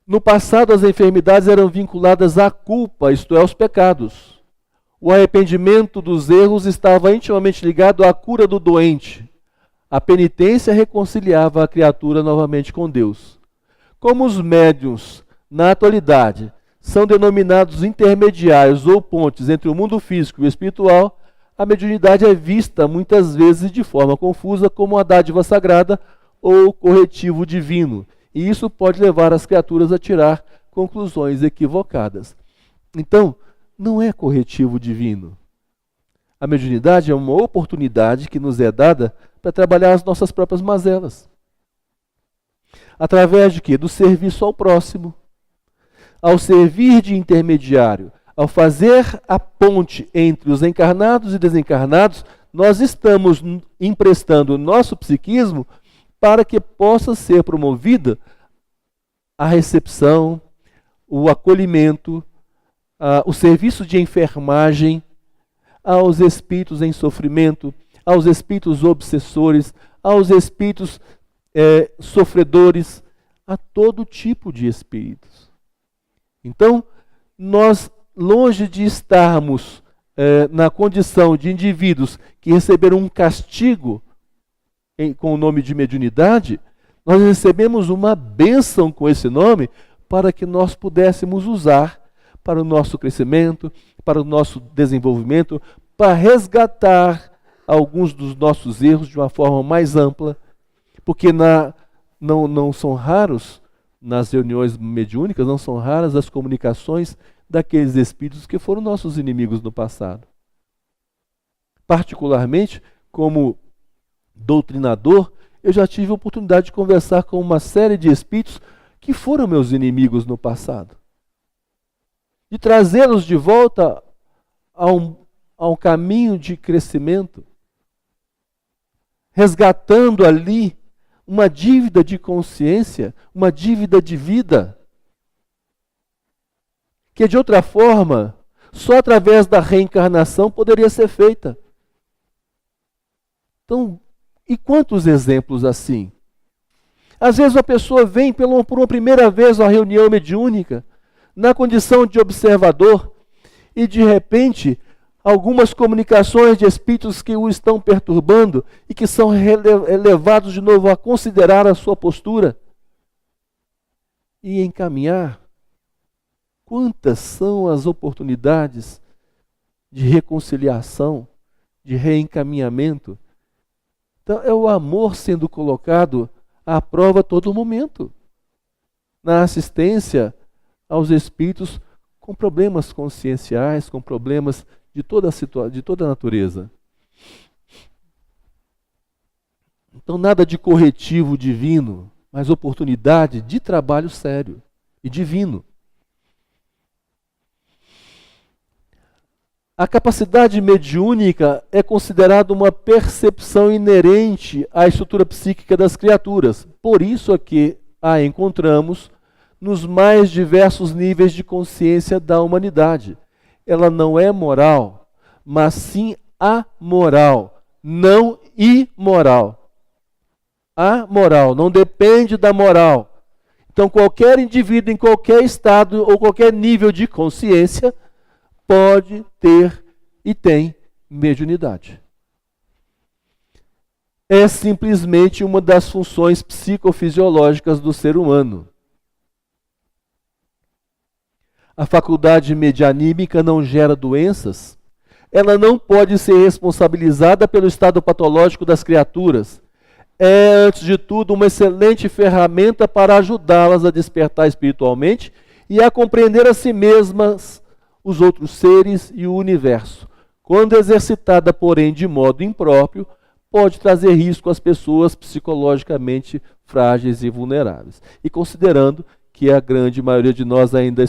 No passado, as enfermidades eram vinculadas à culpa, isto é, aos pecados. O arrependimento dos erros estava intimamente ligado à cura do doente. A penitência reconciliava a criatura novamente com Deus. Como os médiuns, na atualidade, são denominados intermediários ou pontes entre o mundo físico e o espiritual, a mediunidade é vista muitas vezes de forma confusa como uma dádiva sagrada ou corretivo divino. E isso pode levar as criaturas a tirar conclusões equivocadas. Então, não é corretivo divino. A mediunidade é uma oportunidade que nos é dada para trabalhar as nossas próprias mazelas. Através de quê? Do serviço ao próximo, ao servir de intermediário, ao fazer a ponte entre os encarnados e desencarnados, nós estamos emprestando o nosso psiquismo para que possa ser promovida a recepção, o acolhimento, o serviço de enfermagem aos espíritos em sofrimento, aos espíritos obsessores, aos espíritos sofredores, a todo tipo de espíritos. Então, nós, longe de estarmos na condição de indivíduos que receberam um castigo com o nome de mediunidade, nós recebemos uma bênção com esse nome para que nós pudéssemos usar para o nosso crescimento, para o nosso desenvolvimento, para resgatar alguns dos nossos erros de uma forma mais ampla, porque não são raros, nas reuniões mediúnicas, não são raras as comunicações daqueles espíritos que foram nossos inimigos no passado. Particularmente, como doutrinador, eu já tive a oportunidade de conversar com uma série de espíritos que foram meus inimigos no passado. De trazê-los de volta a um caminho de crescimento, resgatando ali uma dívida de consciência, uma dívida de vida, que de outra forma, só através da reencarnação poderia ser feita. Então, e quantos exemplos assim? Às vezes a pessoa vem por uma primeira vez à reunião mediúnica, na condição de observador, e de repente, algumas comunicações de espíritos que o estão perturbando e que são levados de novo a considerar a sua postura e encaminhar. Quantas são as oportunidades de reconciliação, de reencaminhamento? Então, é o amor sendo colocado à prova a todo momento, na assistência aos espíritos com problemas conscienciais, com problemas de toda a natureza. Então, nada de corretivo divino, mas oportunidade de trabalho sério e divino. A capacidade mediúnica é considerada uma percepção inerente à estrutura psíquica das criaturas. Por isso é que a encontramos nos mais diversos níveis de consciência da humanidade. Ela não é moral, mas sim amoral, não imoral. Amoral, não depende da moral. Então, qualquer indivíduo em qualquer estado ou qualquer nível de consciência pode ter e tem mediunidade. É simplesmente uma das funções psicofisiológicas do ser humano. A faculdade medianímica não gera doenças, ela não pode ser responsabilizada pelo estado patológico das criaturas. É, antes de tudo, uma excelente ferramenta para ajudá-las a despertar espiritualmente e a compreender a si mesmas, os outros seres e o universo. Quando exercitada, porém, de modo impróprio, pode trazer risco às pessoas psicologicamente frágeis e vulneráveis. E considerando que a grande maioria de nós ainda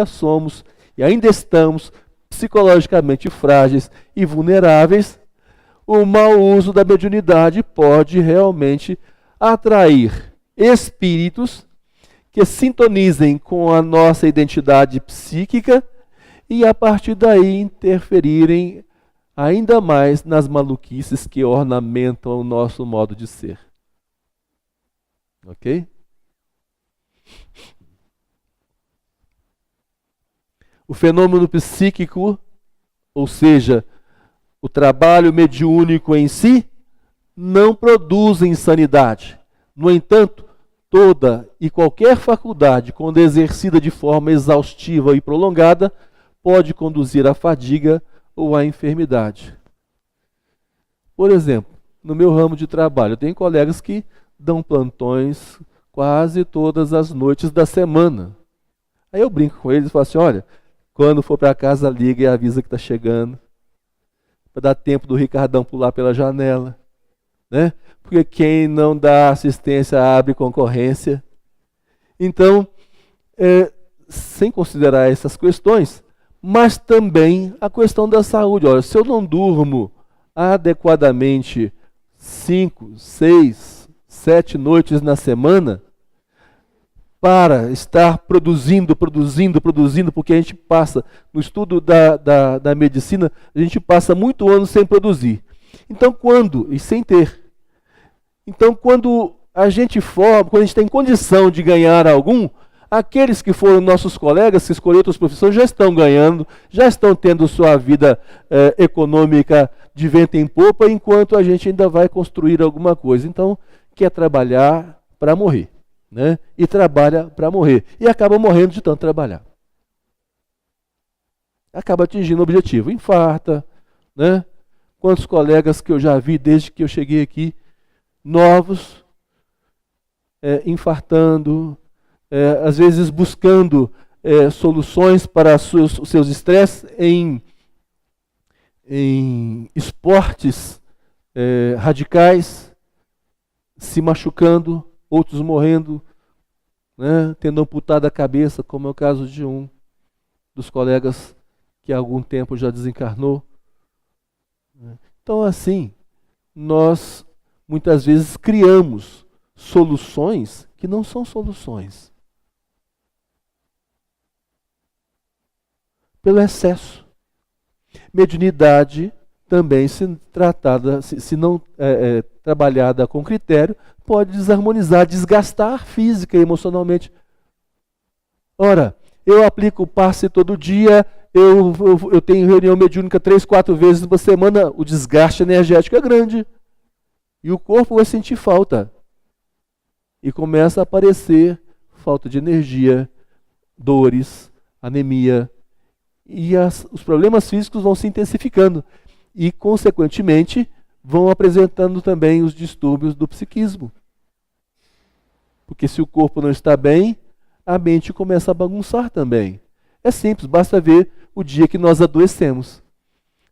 somos e ainda estamos psicologicamente frágeis e vulneráveis, o mau uso da mediunidade pode realmente atrair espíritos que sintonizem com a nossa identidade psíquica e a partir daí interferirem ainda mais nas maluquices que ornamentam o nosso modo de ser. Ok? O fenômeno psíquico, ou seja, o trabalho mediúnico em si, não produz insanidade. No entanto, toda e qualquer faculdade, quando exercida de forma exaustiva e prolongada, pode conduzir à fadiga ou à enfermidade. Por exemplo, no meu ramo de trabalho, eu tenho colegas que dão plantões quase todas as noites da semana. Aí eu brinco com eles e falo assim, olha, quando for para casa, liga e avisa que está chegando, para dar tempo do Ricardão pular pela janela, né? Porque quem não dá assistência abre concorrência. Então, sem considerar essas questões, mas também a questão da saúde. Olha, se eu não durmo adequadamente 5, 6, 7 noites na semana, para estar produzindo, porque a gente passa, no estudo da medicina, a gente passa muito anos sem produzir. Então, e sem ter. Então, quando a gente forma, quando a gente tem condição de ganhar algum, aqueles que foram nossos colegas, que escolheram outras profissões, já estão ganhando, já estão tendo sua vida econômica de vento em popa, enquanto a gente ainda vai construir alguma coisa. Então, quer trabalhar para morrer, né? E trabalha para morrer. E acaba morrendo de tanto trabalhar. Acaba atingindo o objetivo. Infarta, né? Quantos colegas que eu já vi desde que eu cheguei aqui, novos, infartando, às vezes buscando soluções para os seus estresses em esportes radicais, se machucando, outros morrendo, né, tendo amputado a cabeça, como é o caso de um dos colegas que há algum tempo já desencarnou. Então, assim, nós muitas vezes criamos soluções que não são soluções. Pelo excesso. Mediunidade também, se não trabalhada com critério, pode desarmonizar, desgastar física e emocionalmente. Ora, eu aplico o passe todo dia, eu tenho reunião mediúnica 3, 4 vezes por semana, o desgaste energético é grande. E o corpo vai sentir falta. E começa a aparecer falta de energia, dores, anemia. E os problemas físicos vão se intensificando. E, consequentemente, vão apresentando também os distúrbios do psiquismo. Porque se o corpo não está bem, a mente começa a bagunçar também. É simples, basta ver o dia que nós adoecemos.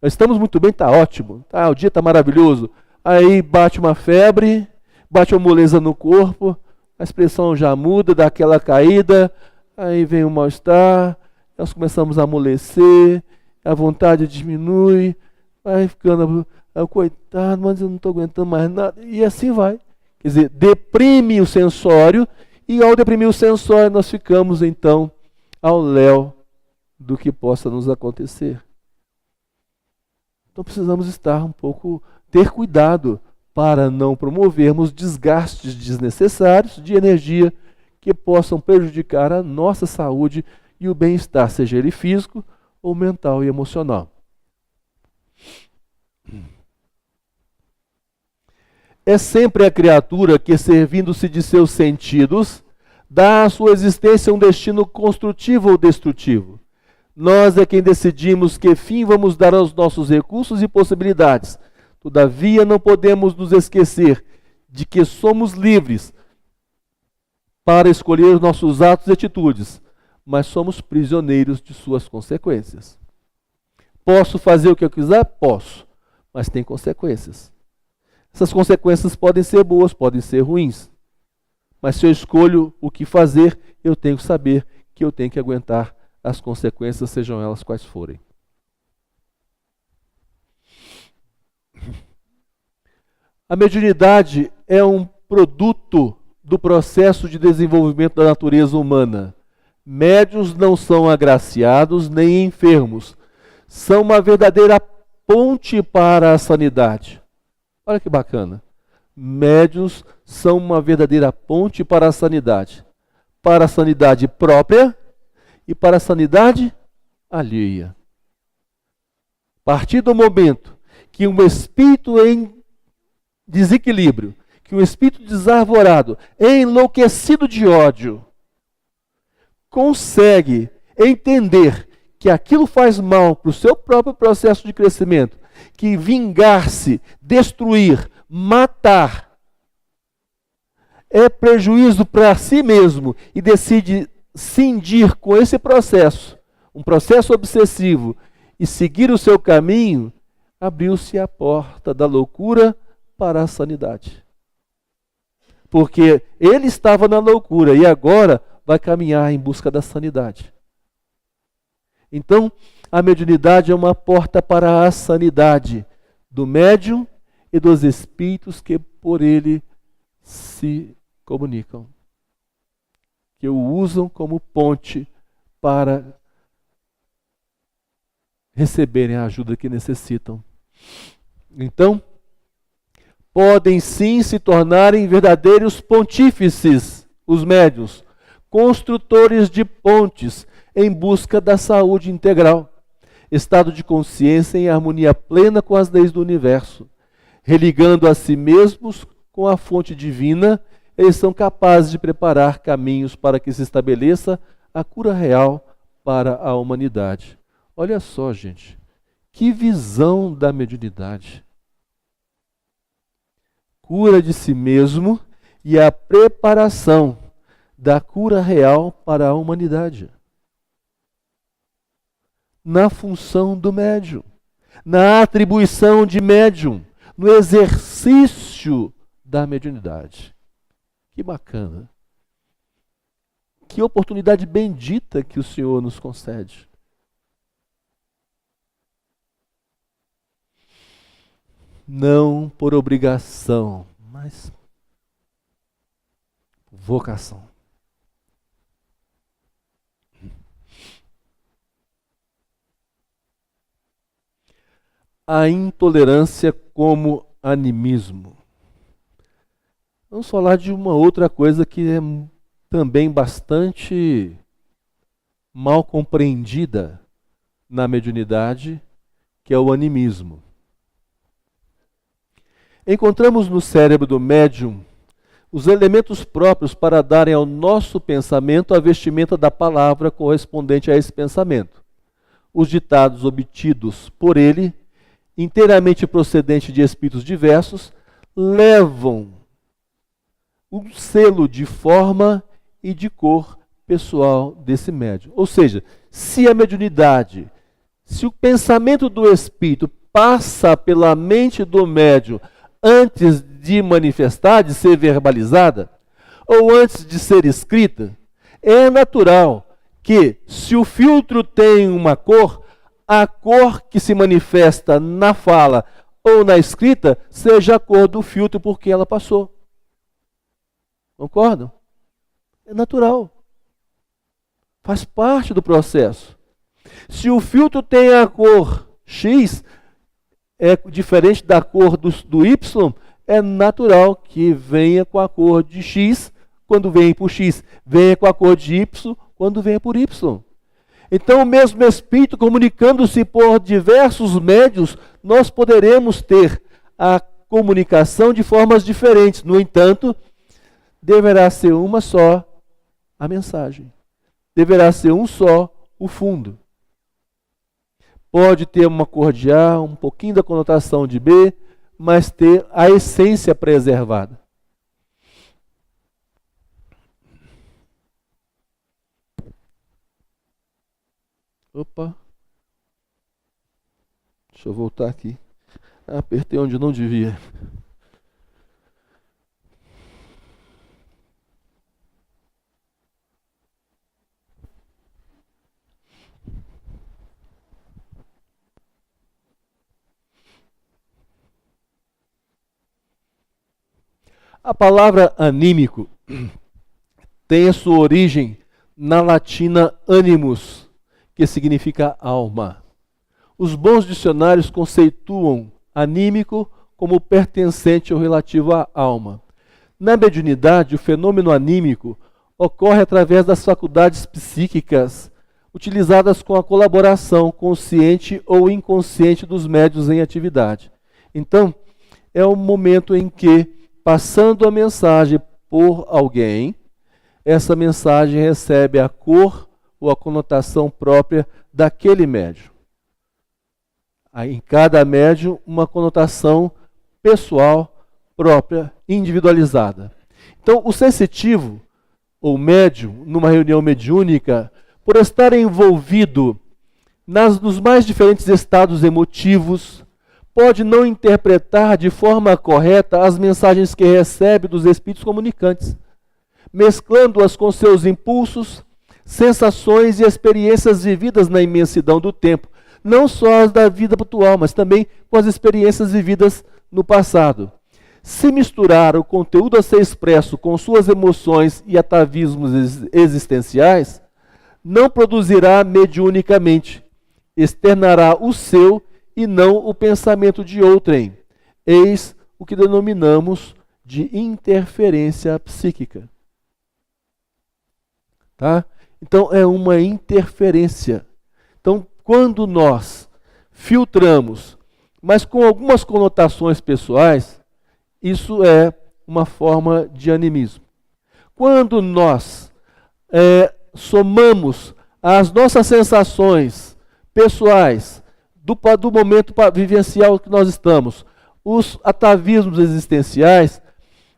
Nós estamos muito bem, está ótimo, o dia está maravilhoso. Aí bate uma febre, bate uma moleza no corpo, a expressão já muda, dá aquela caída, aí vem o mal-estar, nós começamos a amolecer, a vontade diminui, vai ficando, coitado, mas eu não estou aguentando mais nada, e assim vai. Quer dizer, deprime o sensório, e ao deprimir o sensório, nós ficamos então ao léu do que possa nos acontecer. Então precisamos estar ter cuidado para não promovermos desgastes desnecessários de energia que possam prejudicar a nossa saúde e o bem-estar, seja ele físico ou mental e emocional. É sempre a criatura que, servindo-se de seus sentidos, dá à sua existência um destino construtivo ou destrutivo. Nós é quem decidimos que fim vamos dar aos nossos recursos e possibilidades. Todavia, não podemos nos esquecer de que somos livres para escolher nossos atos e atitudes, mas somos prisioneiros de suas consequências. Posso fazer o que eu quiser? Posso, mas tem consequências. Essas consequências podem ser boas, podem ser ruins. Mas se eu escolho o que fazer, eu tenho que saber que eu tenho que aguentar as consequências, sejam elas quais forem. A mediunidade é um produto do processo de desenvolvimento da natureza humana. Médiuns não são agraciados nem enfermos. São uma verdadeira ponte para a sanidade. Olha que bacana. Médiuns são uma verdadeira ponte para a sanidade própria e para a sanidade alheia. A partir do momento que um espírito em desequilíbrio, que um espírito desarvorado, enlouquecido de ódio, consegue entender que aquilo faz mal para o seu próprio processo de crescimento, que vingar-se, destruir, matar, é prejuízo para si mesmo e decide cindir com esse processo, um processo obsessivo, e seguir o seu caminho, abriu-se a porta da loucura para a sanidade. Porque ele estava na loucura e agora vai caminhar em busca da sanidade. Então, a mediunidade é uma porta para a sanidade do médium e dos espíritos que por ele se comunicam, que o usam como ponte para receberem a ajuda que necessitam. Então, podem sim se tornarem verdadeiros pontífices, os médiuns, construtores de pontes em busca da saúde integral, estado de consciência em harmonia plena com as leis do universo. Religando a si mesmos com a fonte divina, eles são capazes de preparar caminhos para que se estabeleça a cura real para a humanidade. Olha só, gente, que visão da mediunidade. Cura de si mesmo e a preparação da cura real para a humanidade. Na função do médium, na atribuição de médium, no exercício da mediunidade. Que bacana. Que oportunidade bendita que o Senhor nos concede. Não por obrigação, mas vocação. A intolerância como animismo. Vamos falar de uma outra coisa que é também bastante mal compreendida na mediunidade, que é o animismo. Encontramos no cérebro do médium os elementos próprios para darem ao nosso pensamento a vestimenta da palavra correspondente a esse pensamento. Os ditados obtidos por ele, inteiramente procedente de espíritos diversos, levam um selo de forma e de cor pessoal desse médium. Ou seja, se a mediunidade, se o pensamento do espírito passa pela mente do médium antes de manifestar, de ser verbalizada, ou antes de ser escrita, é natural que, se o filtro tem uma cor, a cor que se manifesta na fala ou na escrita seja a cor do filtro por que ela passou. Concordam? É natural. Faz parte do processo. Se o filtro tem a cor X, é diferente da cor do Y, é natural que venha com a cor de X quando vem por X, venha com a cor de Y quando venha por Y. Então, o mesmo Espírito, comunicando-se por diversos médios, nós poderemos ter a comunicação de formas diferentes. No entanto, deverá ser uma só a mensagem. Deverá ser um só o fundo. Pode ter uma cor de A, um pouquinho da conotação de B, mas ter a essência preservada. Opa. Deixa eu voltar aqui. Apertei onde não devia. A palavra anímico tem a sua origem na latina animus, que significa alma. Os bons dicionários conceituam anímico como pertencente ou relativo à alma. Na mediunidade, o fenômeno anímico ocorre através das faculdades psíquicas utilizadas com a colaboração consciente ou inconsciente dos médiuns em atividade. Então, é o momento em que, passando a mensagem por alguém, essa mensagem recebe a cor ou a conotação própria daquele médium. Em cada médium, uma conotação pessoal, própria, individualizada. Então, o sensitivo, ou médium, numa reunião mediúnica, por estar envolvido nos mais diferentes estados emotivos, pode não interpretar de forma correta as mensagens que recebe dos espíritos comunicantes. mesclando-as com seus impulsos, sensações e experiências vividas na imensidão do tempo, não só as da vida atual, mas também com as experiências vividas no passado. Se misturar o conteúdo a ser expresso com suas emoções e atavismos existenciais, não produzirá mediunicamente, externará o seu e não o pensamento de outrem. Eis o que denominamos de interferência psíquica. Tá? Então, é uma interferência. Então, quando nós filtramos, mas com algumas conotações pessoais, isso é uma forma de animismo. Quando nós somamos as nossas sensações pessoais do momento vivencial que nós estamos, os atavismos existenciais,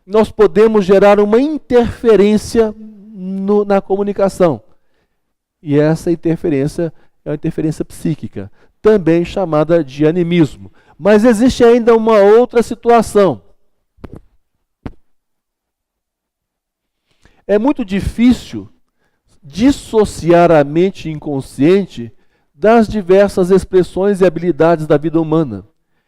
nós podemos gerar uma interferência na comunicação. E essa interferência é uma interferência psíquica, também chamada de animismo. Mas existe ainda uma outra situação. É muito difícil dissociar a mente inconsciente das diversas expressões e habilidades da vida humana.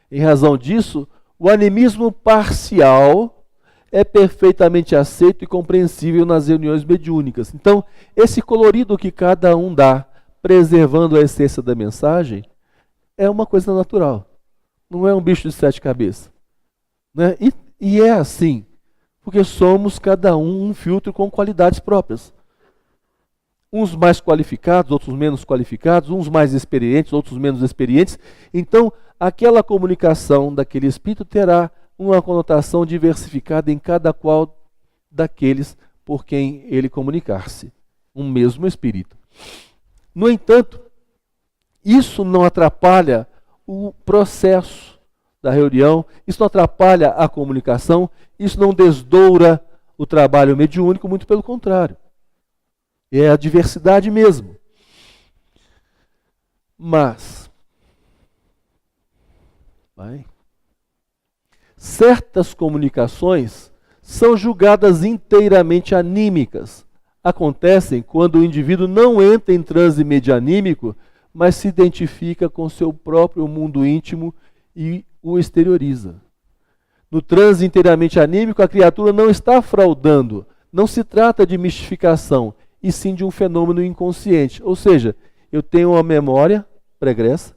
Em razão disso, o animismo parcial é perfeitamente aceito e compreensível nas reuniões mediúnicas. Então, esse colorido que cada um dá, preservando a essência da mensagem, é uma coisa natural. Não é um bicho de 7 cabeças. Né? E é assim, porque somos cada um filtro com qualidades próprias. Uns mais qualificados, outros menos qualificados, uns mais experientes, outros menos experientes. Então, aquela comunicação daquele espírito terá uma conotação diversificada em cada qual daqueles por quem ele comunicar-se. Um mesmo espírito. No entanto, isso não atrapalha o processo da reunião, isso não atrapalha a comunicação, isso não desdoura o trabalho mediúnico, muito pelo contrário. É a diversidade mesmo. Mas, certas comunicações são julgadas inteiramente anímicas. Acontecem quando o indivíduo não entra em transe medianímico, mas se identifica com seu próprio mundo íntimo e o exterioriza. No transe inteiramente anímico, a criatura não está fraudando, não se trata de mistificação, e sim de um fenômeno inconsciente. Ou seja, eu tenho uma memória pregressa,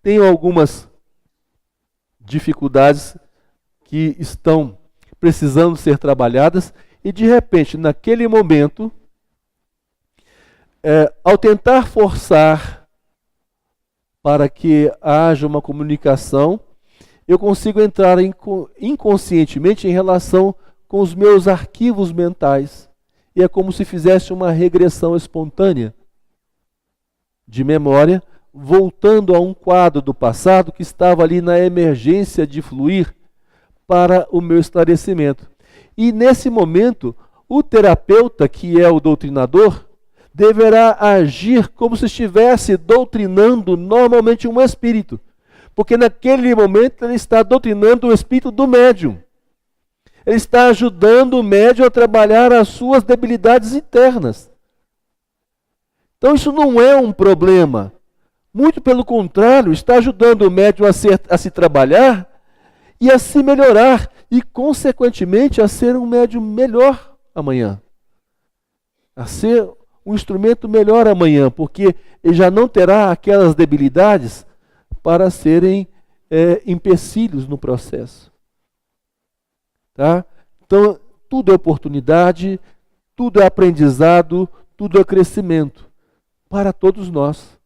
tenho algumas dificuldades que estão precisando ser trabalhadas, e de repente, naquele momento, ao tentar forçar para que haja uma comunicação, eu consigo entrar inconscientemente em relação com os meus arquivos mentais. E é como se fizesse uma regressão espontânea de memória, voltando a um quadro do passado que estava ali na emergência de fluir para o meu esclarecimento. E nesse momento, o terapeuta, que é o doutrinador, deverá agir como se estivesse doutrinando normalmente um espírito. Porque naquele momento ele está doutrinando o espírito do médium. Ele está ajudando o médium a trabalhar as suas debilidades internas. Então isso não é um problema. Muito pelo contrário, está ajudando o médium a se trabalhar e a se melhorar. E, consequentemente, a ser um médium melhor amanhã. A ser um instrumento melhor amanhã, porque ele já não terá aquelas debilidades para serem empecilhos no processo. Tá? Então, tudo é oportunidade, tudo é aprendizado, tudo é crescimento para todos nós.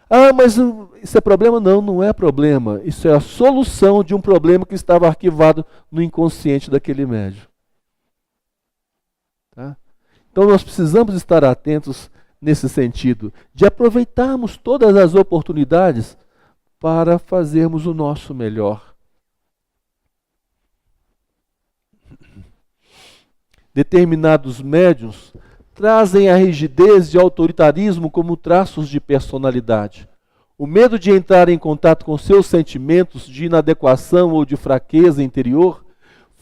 Ah, mas isso é problema? Não, não é problema. Isso é a solução de um problema que estava arquivado no inconsciente daquele médium. Tá? Então nós precisamos estar atentos nesse sentido, de aproveitarmos todas as oportunidades para fazermos o nosso melhor. Determinados médiuns trazem a rigidez e autoritarismo como traços de personalidade. O medo de entrar em contato com seus sentimentos de inadequação ou de fraqueza interior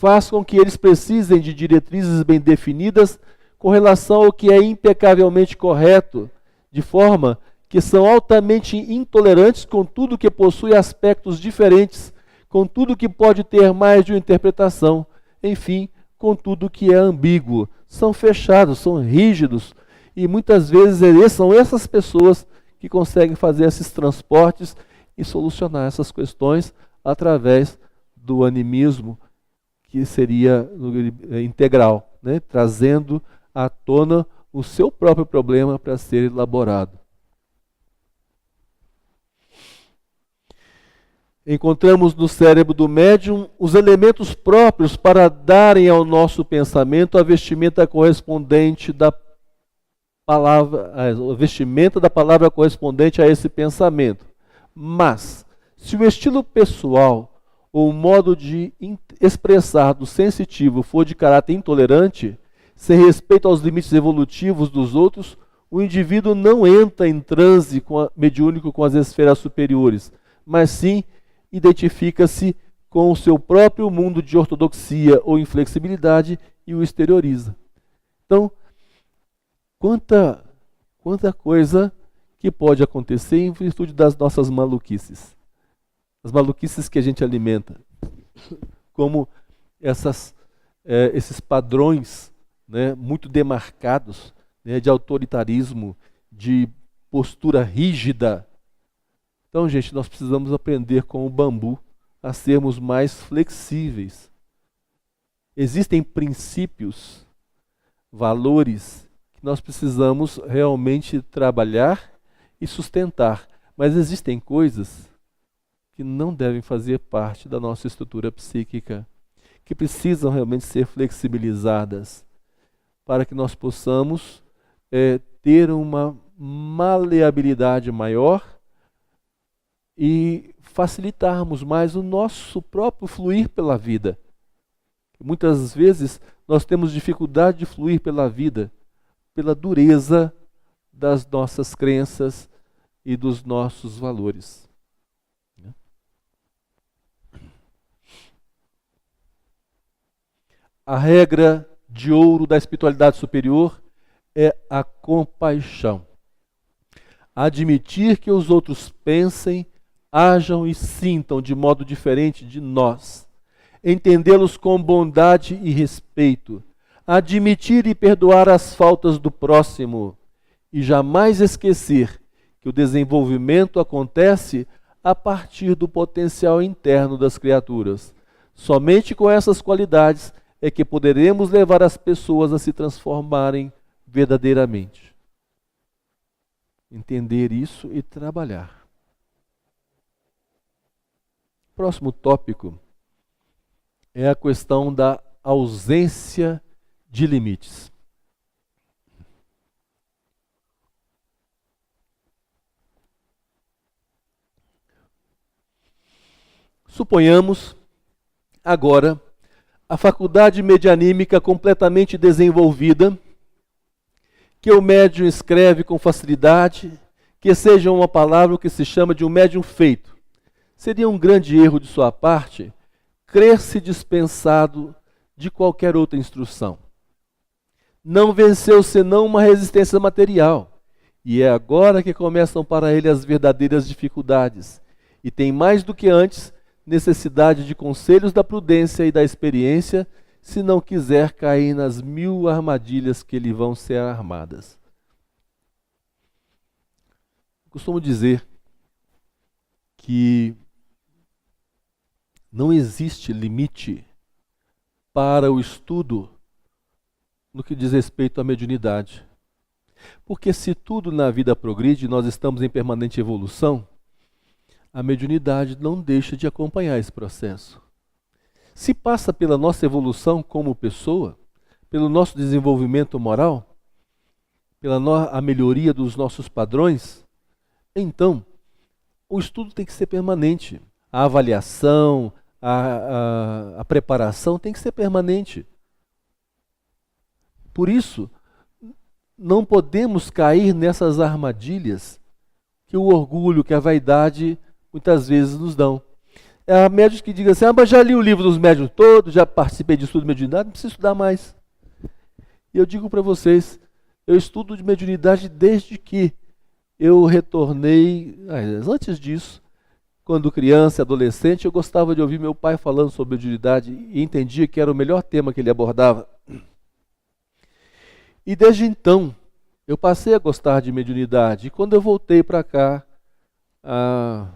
faz com que eles precisem de diretrizes bem definidas com relação ao que é impecavelmente correto, de forma que são altamente intolerantes com tudo que possui aspectos diferentes, com tudo que pode ter mais de uma interpretação, enfim, com tudo que é ambíguo. São fechados, são rígidos, e muitas vezes são essas pessoas que conseguem fazer esses transportes e solucionar essas questões através do animismo, que seria integral, né? Trazendo à tona o seu próprio problema para ser elaborado. Encontramos no cérebro do médium os elementos próprios para darem ao nosso pensamento a vestimenta correspondente da palavra, a vestimenta da palavra correspondente a esse pensamento. Mas, se o estilo pessoal ou o modo de expressar do sensitivo for de caráter intolerante, sem respeito aos limites evolutivos dos outros, o indivíduo não entra em transe mediúnico com as esferas superiores, mas sim identifica-se com o seu próprio mundo de ortodoxia ou inflexibilidade e o exterioriza. Então, quanta coisa que pode acontecer em virtude das nossas maluquices. As maluquices que a gente alimenta. Como esses padrões, né, muito demarcados, né, de autoritarismo, de postura rígida. Então, gente, nós precisamos aprender com o bambu a sermos mais flexíveis. Existem princípios, valores que nós precisamos realmente trabalhar e sustentar. Mas existem coisas que não devem fazer parte da nossa estrutura psíquica, que precisam realmente ser flexibilizadas para que nós possamos ter uma maleabilidade maior e facilitarmos mais o nosso próprio fluir pela vida. Muitas vezes nós temos dificuldade de fluir pela vida, pela dureza das nossas crenças e dos nossos valores. A regra de ouro da espiritualidade superior é a compaixão. Admitir que os outros pensem, ajam e sintam de modo diferente de nós. Entendê-los com bondade e respeito. Admitir e perdoar as faltas do próximo. E jamais esquecer que o desenvolvimento acontece a partir do potencial interno das criaturas. Somente com essas qualidades é que poderemos levar as pessoas a se transformarem verdadeiramente. Entender isso e trabalhar. Próximo tópico é a questão da ausência de limites. Suponhamos agora a faculdade medianímica completamente desenvolvida, que o médium escreve com facilidade, que seja uma palavra que se chama de um médium feito. Seria um grande erro de sua parte crer-se dispensado de qualquer outra instrução. Não venceu senão uma resistência material, e é agora que começam para ele as verdadeiras dificuldades, e tem mais do que antes necessidade de conselhos da prudência e da experiência, se não quiser cair nas 1000 armadilhas que lhe vão ser armadas. Costumo dizer que não existe limite para o estudo no que diz respeito à mediunidade. Porque se tudo na vida progride, nós estamos em permanente evolução, a mediunidade não deixa de acompanhar esse processo. Se passa pela nossa evolução como pessoa, pelo nosso desenvolvimento moral, pela a melhoria dos nossos padrões, então o estudo tem que ser permanente. A avaliação, a preparação tem que ser permanente. Por isso, não podemos cair nessas armadilhas que o orgulho, que a vaidade muitas vezes nos dão. Há médios que digam assim, mas já li o livro dos médiuns todos, já participei de estudo de mediunidade, não preciso estudar mais. E eu digo para vocês, eu estudo de mediunidade desde que eu retornei, antes disso, quando criança e adolescente, eu gostava de ouvir meu pai falando sobre mediunidade e entendia que era o melhor tema que ele abordava. E desde então, eu passei a gostar de mediunidade. E quando eu voltei para cá, há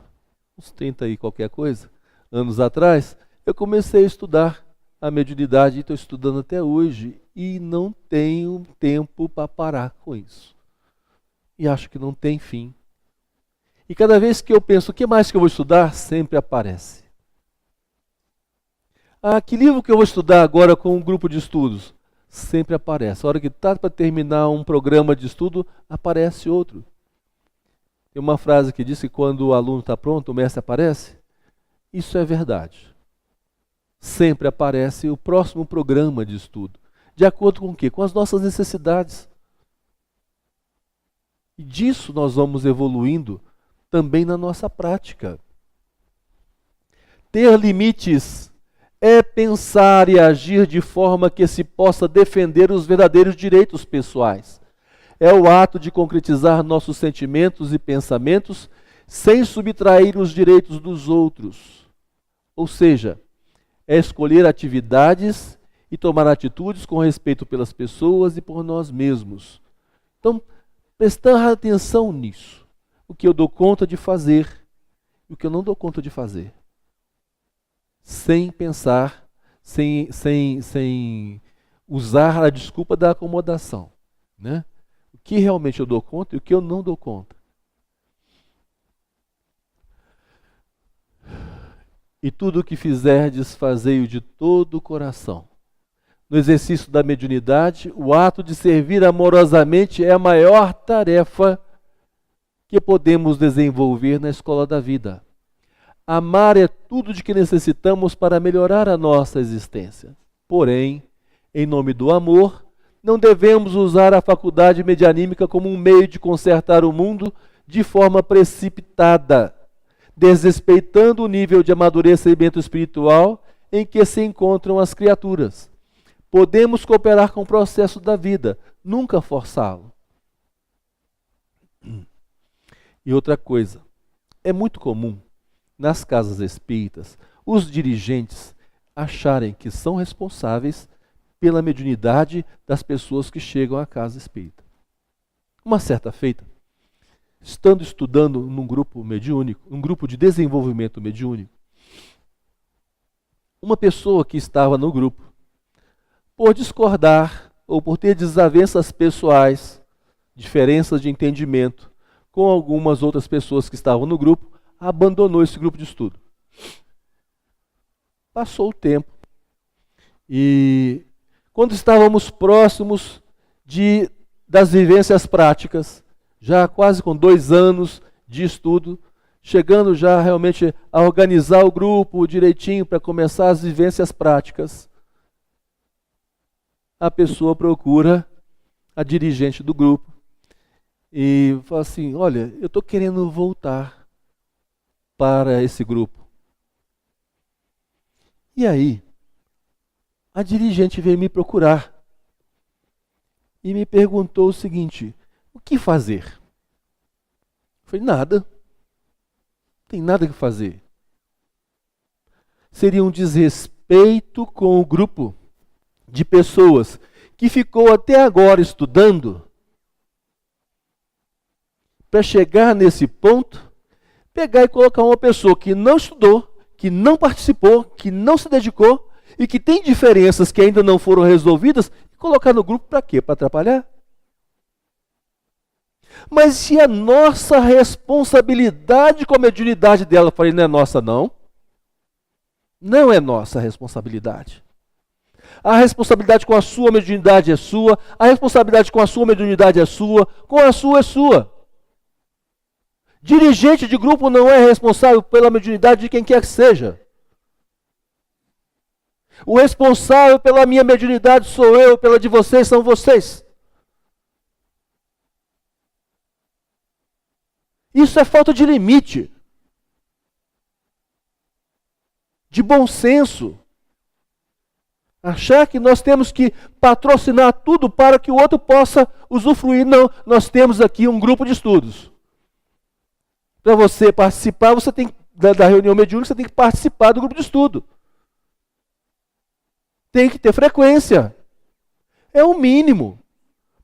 uns 30 e qualquer coisa, anos atrás, eu comecei a estudar a mediunidade e estou estudando até hoje e não tenho tempo para parar com isso. E acho que não tem fim. E cada vez que eu penso, o que mais que eu vou estudar? Sempre aparece. Que livro que eu vou estudar agora com um grupo de estudos? Sempre aparece. A hora que está para terminar um programa de estudo, aparece outro. Tem uma frase que diz que quando o aluno está pronto, o mestre aparece. Isso é verdade. Sempre aparece o próximo programa de estudo. De acordo com o quê? Com as nossas necessidades. E disso nós vamos evoluindo também na nossa prática. Ter limites é pensar e agir de forma que se possa defender os verdadeiros direitos pessoais. É o ato de concretizar nossos sentimentos e pensamentos sem subtrair os direitos dos outros. Ou seja, é escolher atividades e tomar atitudes com respeito pelas pessoas e por nós mesmos. Então, prestar atenção nisso. O que eu dou conta de fazer e o que eu não dou conta de fazer. Sem pensar, sem usar a desculpa da acomodação. Né? O que realmente eu dou conta e o que eu não dou conta. E tudo o que fizerdes, fazei-o de todo o coração. No exercício da mediunidade, o ato de servir amorosamente é a maior tarefa que podemos desenvolver na escola da vida. Amar é tudo de que necessitamos para melhorar a nossa existência. Porém, em nome do amor, não devemos usar a faculdade medianímica como um meio de consertar o mundo de forma precipitada, desrespeitando o nível de amadurecimento espiritual em que se encontram as criaturas. Podemos cooperar com o processo da vida, nunca forçá-lo. E outra coisa, é muito comum nas casas espíritas os dirigentes acharem que são responsáveis pela mediunidade das pessoas que chegam à casa espírita. Uma certa feita, estando estudando num grupo mediúnico, um grupo de desenvolvimento mediúnico, uma pessoa que estava no grupo, por discordar ou por ter desavenças pessoais, diferenças de entendimento com algumas outras pessoas que estavam no grupo, abandonou esse grupo de estudo. Passou o tempo e quando estávamos próximos das vivências práticas, já quase com 2 anos de estudo, chegando já realmente a organizar o grupo direitinho para começar as vivências práticas, a pessoa procura a dirigente do grupo e fala assim, olha, eu estou querendo voltar para esse grupo. E aí, a dirigente veio me procurar e me perguntou o seguinte, o que fazer? Eu falei, nada. Não tem nada que fazer. Seria um desrespeito com o grupo de pessoas que ficou até agora estudando para chegar nesse ponto, pegar e colocar uma pessoa que não estudou, que não participou, que não se dedicou e que tem diferenças que ainda não foram resolvidas, e colocar no grupo para quê? Para atrapalhar? Mas se a nossa responsabilidade com a mediunidade dela, eu falei, não é nossa não. Não é nossa responsabilidade. A responsabilidade com a sua mediunidade é sua, a responsabilidade com a sua mediunidade é sua, com a sua é sua. Dirigente de grupo não é responsável pela mediunidade de quem quer que seja. O responsável pela minha mediunidade sou eu, pela de vocês são vocês. Isso é falta de limite. de bom senso. Achar que nós temos que patrocinar tudo para que o outro possa usufruir. Não, nós temos aqui um grupo de estudos. Para você participar, você tem da reunião mediúnica, você tem que participar do grupo de estudo. Tem que ter frequência. É o mínimo.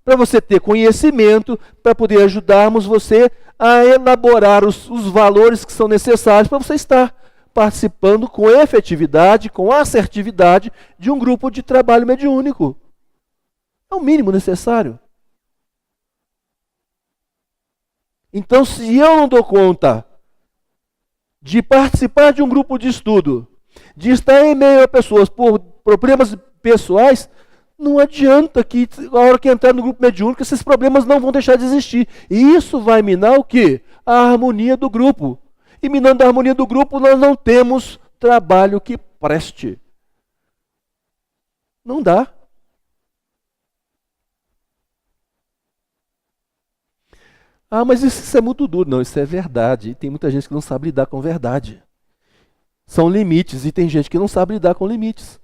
Para você ter conhecimento, para poder ajudarmos você a elaborar os valores que são necessários para você estar participando com efetividade, com assertividade de um grupo de trabalho mediúnico. É o mínimo necessário. Então, se eu não dou conta de participar de um grupo de estudo, de estar em meio a pessoas por problemas pessoais, não adianta que, na hora que entrar no grupo mediúnico, esses problemas não vão deixar de existir. E isso vai minar o quê? A harmonia do grupo. E minando a harmonia do grupo, nós não temos trabalho que preste. Não dá. Ah, mas isso é muito duro. Não, isso é verdade. E tem muita gente que não sabe lidar com verdade. São limites, e tem gente que não sabe lidar com limites.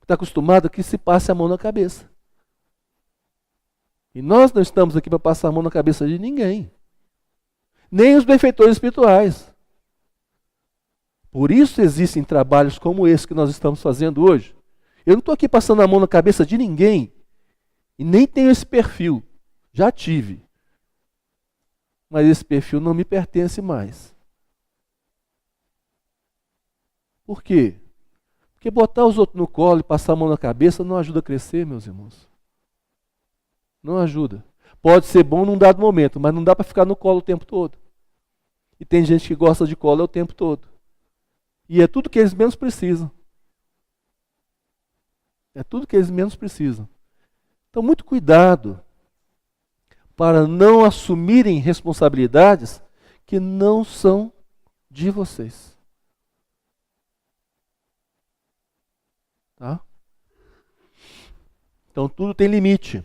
Está acostumado a que se passe a mão na cabeça. E nós não estamos aqui para passar a mão na cabeça de ninguém. Nem os benfeitores espirituais. Por isso existem trabalhos como esse que nós estamos fazendo hoje. Eu não estou aqui passando a mão na cabeça de ninguém. E nem tenho esse perfil. Já tive. Mas esse perfil não me pertence mais. Por quê? Porque botar os outros no colo e passar a mão na cabeça não ajuda a crescer, meus irmãos. Não ajuda. Pode ser bom num dado momento, mas não dá para ficar no colo o tempo todo. E tem gente que gosta de colo o tempo todo. E é tudo que eles menos precisam. É tudo que eles menos precisam. Então, muito cuidado para não assumirem responsabilidades que não são de vocês. Tá? Então, tudo tem limite.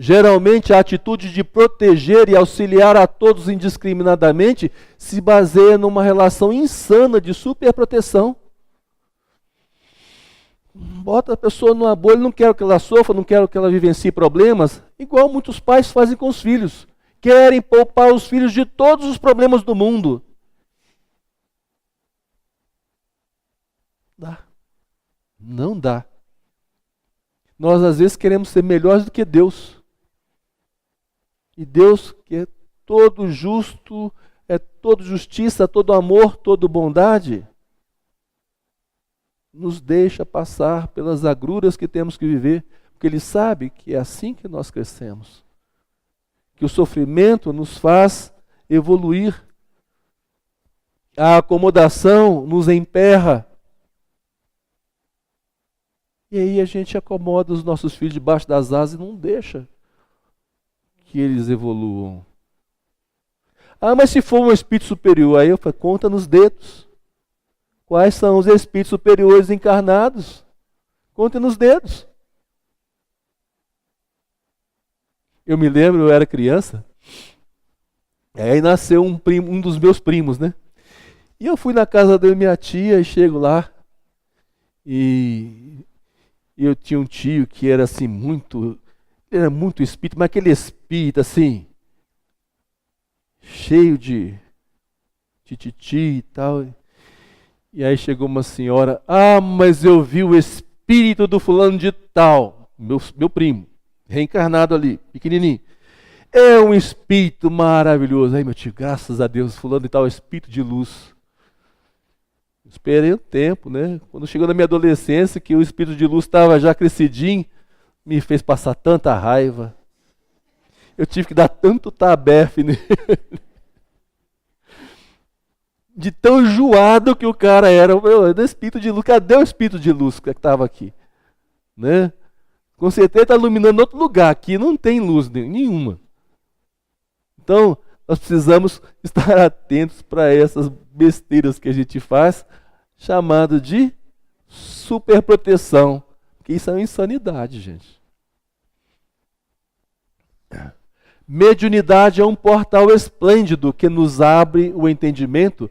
Geralmente, a atitude de proteger e auxiliar a todos indiscriminadamente se baseia numa relação insana de superproteção. Bota a pessoa numa bolha, não quero que ela sofra, não quero que ela vivencie problemas, igual muitos pais fazem com os filhos. Querem poupar os filhos de todos os problemas do mundo. Dá. Não dá. Nós, às vezes, queremos ser melhores do que Deus. E Deus, que é todo justo, é todo justiça, todo amor, todo bondade, nos deixa passar pelas agruras que temos que viver, porque Ele sabe que é assim que nós crescemos. Que o sofrimento nos faz evoluir. A acomodação nos emperra. E aí a gente acomoda os nossos filhos debaixo das asas e não deixa que eles evoluam. Ah, mas se for um espírito superior, aí eu falo, conta nos dedos. Quais são os espíritos superiores encarnados? Conta nos dedos. Eu me lembro, eu era criança, aí nasceu um dos meus primos, né? E eu fui na casa da minha tia e chego lá, e eu tinha um tio que era assim ele era muito espírito, mas aquele espírito assim, cheio de tititi e tal. E aí chegou uma senhora, mas eu vi o espírito do fulano de tal, meu primo, reencarnado ali, pequenininho. É um espírito maravilhoso. Aí meu tio, graças a Deus, fulano de tal, espírito de luz. Esperei um tempo, né? Quando chegou na minha adolescência, que o espírito de luz estava já crescidinho, me fez passar tanta raiva. Eu tive que dar tanto tabefe nele. De tão enjoado que o cara era. Do espírito de luz. Cadê o espírito de luz que estava aqui? Né? Com certeza está iluminando outro lugar. Aqui não tem luz nenhuma. Então, nós precisamos estar atentos para essas besteiras que a gente faz, chamado de superproteção. Porque isso é uma insanidade, gente. Mediunidade é um portal esplêndido que nos abre o entendimento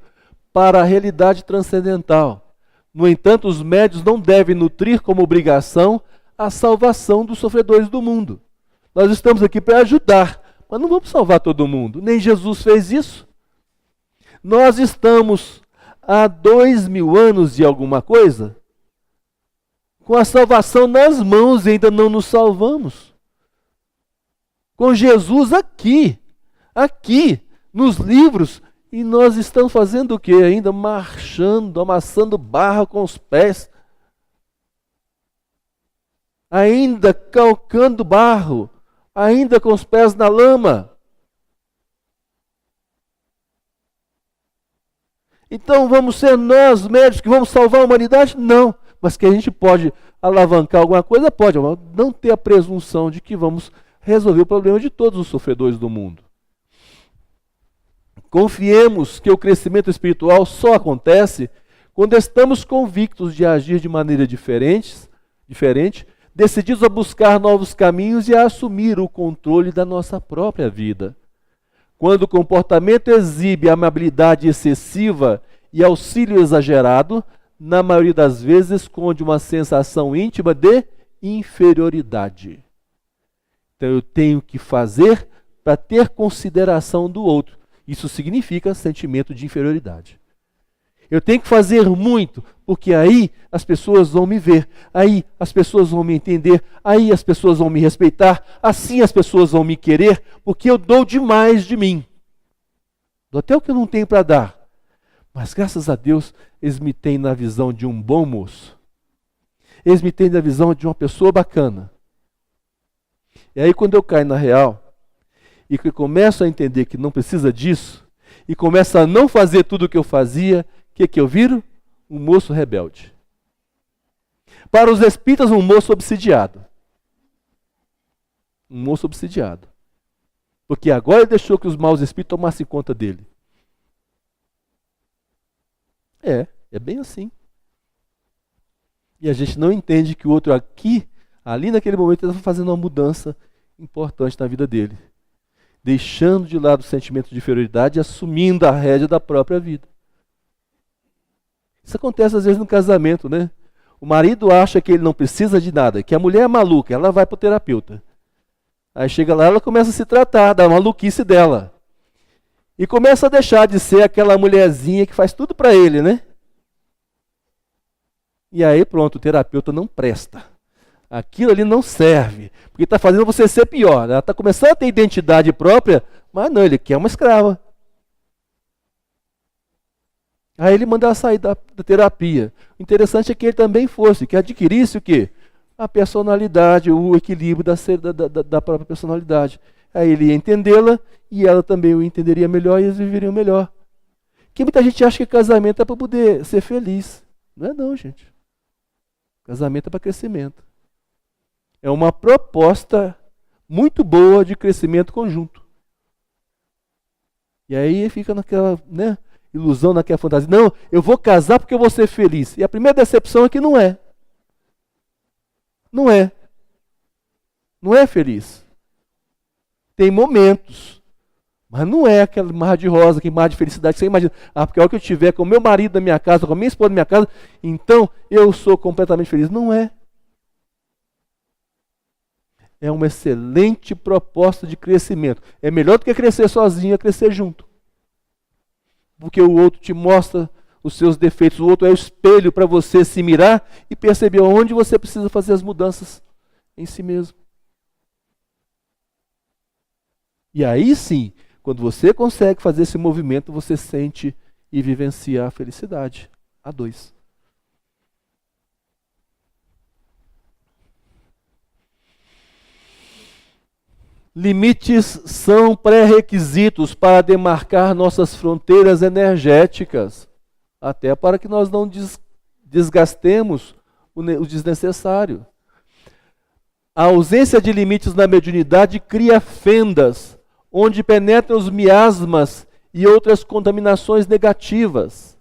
para a realidade transcendental. No entanto, os médiuns não devem nutrir como obrigação a salvação dos sofredores do mundo. Nós estamos aqui para ajudar, mas não vamos salvar todo mundo. Nem Jesus fez isso. Nós estamos há 2000 anos de alguma coisa com a salvação nas mãos e ainda não nos salvamos. Com Jesus aqui, nos livros, e nós estamos fazendo o quê? Ainda marchando, amassando barra com os pés, ainda calcando barro, ainda com os pés na lama. Então vamos ser nós médicos que vamos salvar a humanidade? Não. Mas que a gente pode alavancar alguma coisa? Pode. Não ter a presunção de que vamos resolver o problema de todos os sofredores do mundo. Confiemos que o crescimento espiritual só acontece quando estamos convictos de agir de maneira diferente, decididos a buscar novos caminhos e a assumir o controle da nossa própria vida. Quando o comportamento exibe amabilidade excessiva e auxílio exagerado, na maioria das vezes esconde uma sensação íntima de inferioridade. Então eu tenho que fazer para ter consideração do outro. Isso significa sentimento de inferioridade. Eu tenho que fazer muito, porque aí as pessoas vão me ver, aí as pessoas vão me entender, aí as pessoas vão me respeitar, assim as pessoas vão me querer, porque eu dou demais de mim. Dou até o que eu não tenho para dar. Mas graças a Deus, eles me têm na visão de um bom moço. Eles me têm na visão de uma pessoa bacana. E aí quando eu caio na real, e que eu começo a entender que não precisa disso, e começo a não fazer tudo o que eu fazia, o que eu viro? Um moço rebelde. Para os espíritas, um moço obsidiado. Um moço obsidiado. Porque agora ele deixou que os maus espíritos tomassem conta dele. É bem assim. E a gente não entende que o outro aqui, ali naquele momento, ele está fazendo uma mudança importante na vida dele. Deixando de lado o sentimento de inferioridade e assumindo a rédea da própria vida. Isso acontece às vezes no casamento, né? O marido acha que ele não precisa de nada, que a mulher é maluca, ela vai para o terapeuta. Aí chega lá, ela começa a se tratar da maluquice dela. E começa a deixar de ser aquela mulherzinha que faz tudo para ele, né? E aí pronto, o terapeuta não presta. Aquilo ali não serve, porque está fazendo você ser pior. Ela está começando a ter identidade própria, mas não, ele quer uma escrava. Aí ele manda ela sair da terapia. O interessante é que ele também fosse, que adquirisse o quê? A personalidade, o equilíbrio da própria personalidade. Aí ele ia entendê-la e ela também o entenderia melhor e eles viveriam melhor. Porque muita gente acha que casamento é para poder ser feliz. Não é não, gente. Casamento é para crescimento. É uma proposta muito boa de crescimento conjunto. E aí fica naquela, né, ilusão, naquela fantasia. Não, eu vou casar porque eu vou ser feliz. E a primeira decepção é que não é. Não é. Não é feliz. Tem momentos. Mas não é aquele mar de rosa, aquele mar de felicidade que você imagina. Ah, porque a hora que eu estiver com o meu marido na minha casa, com a minha esposa na minha casa, então eu sou completamente feliz. Não é. É uma excelente proposta de crescimento. É melhor do que crescer sozinho, é crescer junto. Porque o outro te mostra os seus defeitos, o outro é o espelho para você se mirar e perceber onde você precisa fazer as mudanças em si mesmo. E aí sim, quando você consegue fazer esse movimento, você sente e vivencia a felicidade. A dois. Limites são pré-requisitos para demarcar nossas fronteiras energéticas, até para que nós não desgastemos o desnecessário. A ausência de limites na mediunidade cria fendas, onde penetram os miasmas e outras contaminações negativas.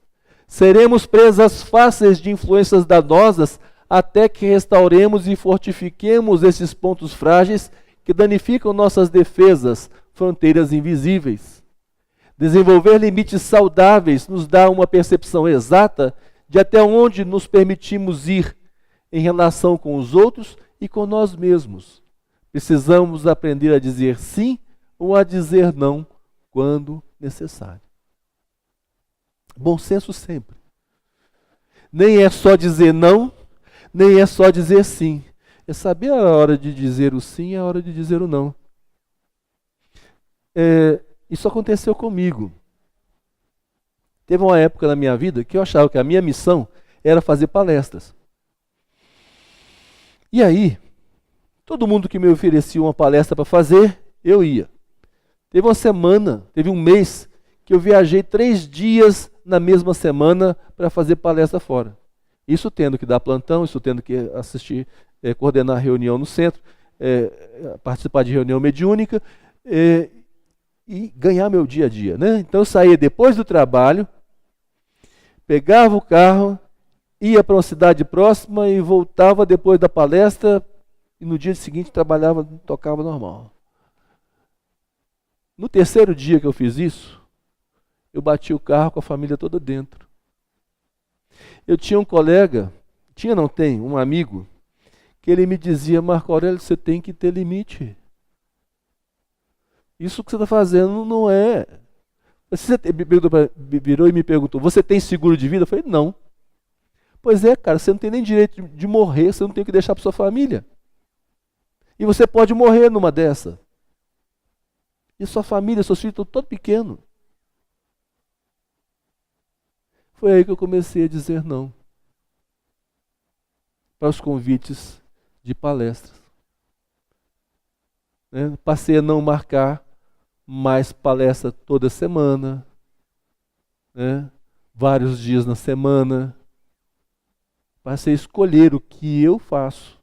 Seremos presas fáceis de influências danosas até que restauremos e fortifiquemos esses pontos frágeis que danificam nossas defesas, fronteiras invisíveis. Desenvolver limites saudáveis nos dá uma percepção exata de até onde nos permitimos ir em relação com os outros e com nós mesmos. Precisamos aprender a dizer sim ou a dizer não quando necessário. Bom senso sempre. Nem é só dizer não, nem é só dizer sim. É saber a hora de dizer o sim e a hora de dizer o não. Isso aconteceu comigo. Teve uma época na minha vida que eu achava que a minha missão era fazer palestras. E aí, todo mundo que me oferecia uma palestra para fazer, eu ia. Teve uma semana, teve um mês, que eu viajei 3 dias na mesma semana para fazer palestra fora. Isso tendo que dar plantão, isso tendo que assistir, coordenar reunião no centro, participar de reunião mediúnica e ganhar meu dia a dia, né? Então eu saía depois do trabalho, pegava o carro, ia para uma cidade próxima e voltava depois da palestra e no dia seguinte trabalhava, tocava normal. No 3º dia que eu fiz isso, eu bati o carro com a família toda dentro. Eu tinha um colega, um amigo, que ele me dizia: Marco Aurélio, você tem que ter limite. Isso que você está fazendo não é... Você virou e me perguntou: você tem seguro de vida? Eu falei: não. Pois é, cara, você não tem nem direito de morrer, você não tem o que deixar para sua família. E você pode morrer numa dessa. E sua família, seus filhos estão todos pequenos. Foi aí que eu comecei a dizer não para os convites de palestras. Passei a não marcar mais palestra toda semana, vários dias na semana. Passei a escolher o que eu faço,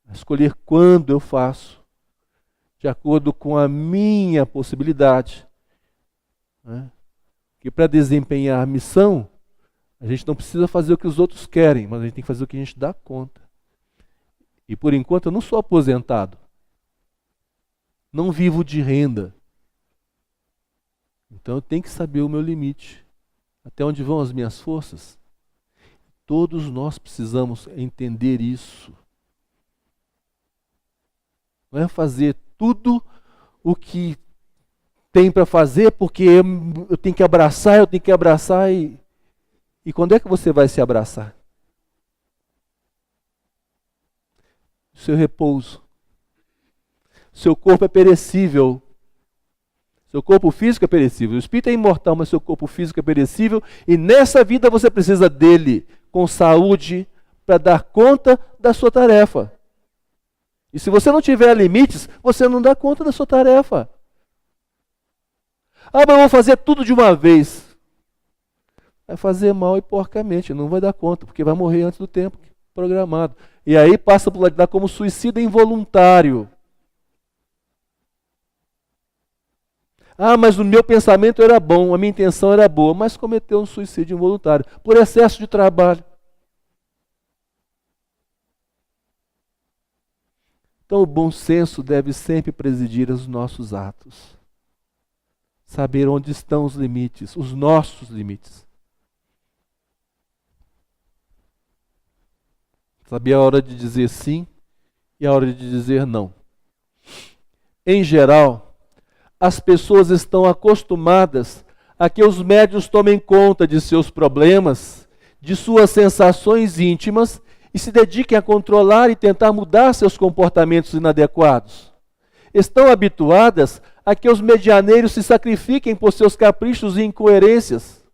a escolher quando eu faço, de acordo com a minha possibilidade. Porque para desempenhar a missão, a gente não precisa fazer o que os outros querem, mas a gente tem que fazer o que a gente dá conta. E por enquanto eu não sou aposentado. Não vivo de renda. Então eu tenho que saber o meu limite. Até onde vão as minhas forças? Todos nós precisamos entender isso. Não é fazer tudo o que tem para fazer, porque eu tenho que abraçar e quando é que você vai se abraçar? O seu repouso. Seu corpo é perecível. Seu corpo físico é perecível. O espírito é imortal, mas seu corpo físico é perecível. E nessa vida você precisa dele com saúde para dar conta da sua tarefa. E se você não tiver limites, você não dá conta da sua tarefa. Mas eu vou fazer tudo de uma vez. Vai fazer mal e porcamente, não vai dar conta, porque vai morrer antes do tempo programado. E aí passa por lá de lá como suicida involuntário. Mas o meu pensamento era bom, a minha intenção era boa, mas cometeu um suicídio involuntário, por excesso de trabalho. Então o bom senso deve sempre presidir os nossos atos. Saber onde estão os limites, os nossos limites. Saber a hora de dizer sim e a hora de dizer não. Em geral, as pessoas estão acostumadas a que os médiuns tomem conta de seus problemas, de suas sensações íntimas e se dediquem a controlar e tentar mudar seus comportamentos inadequados. Estão habituadas a que os medianeiros se sacrifiquem por seus caprichos e incoerências.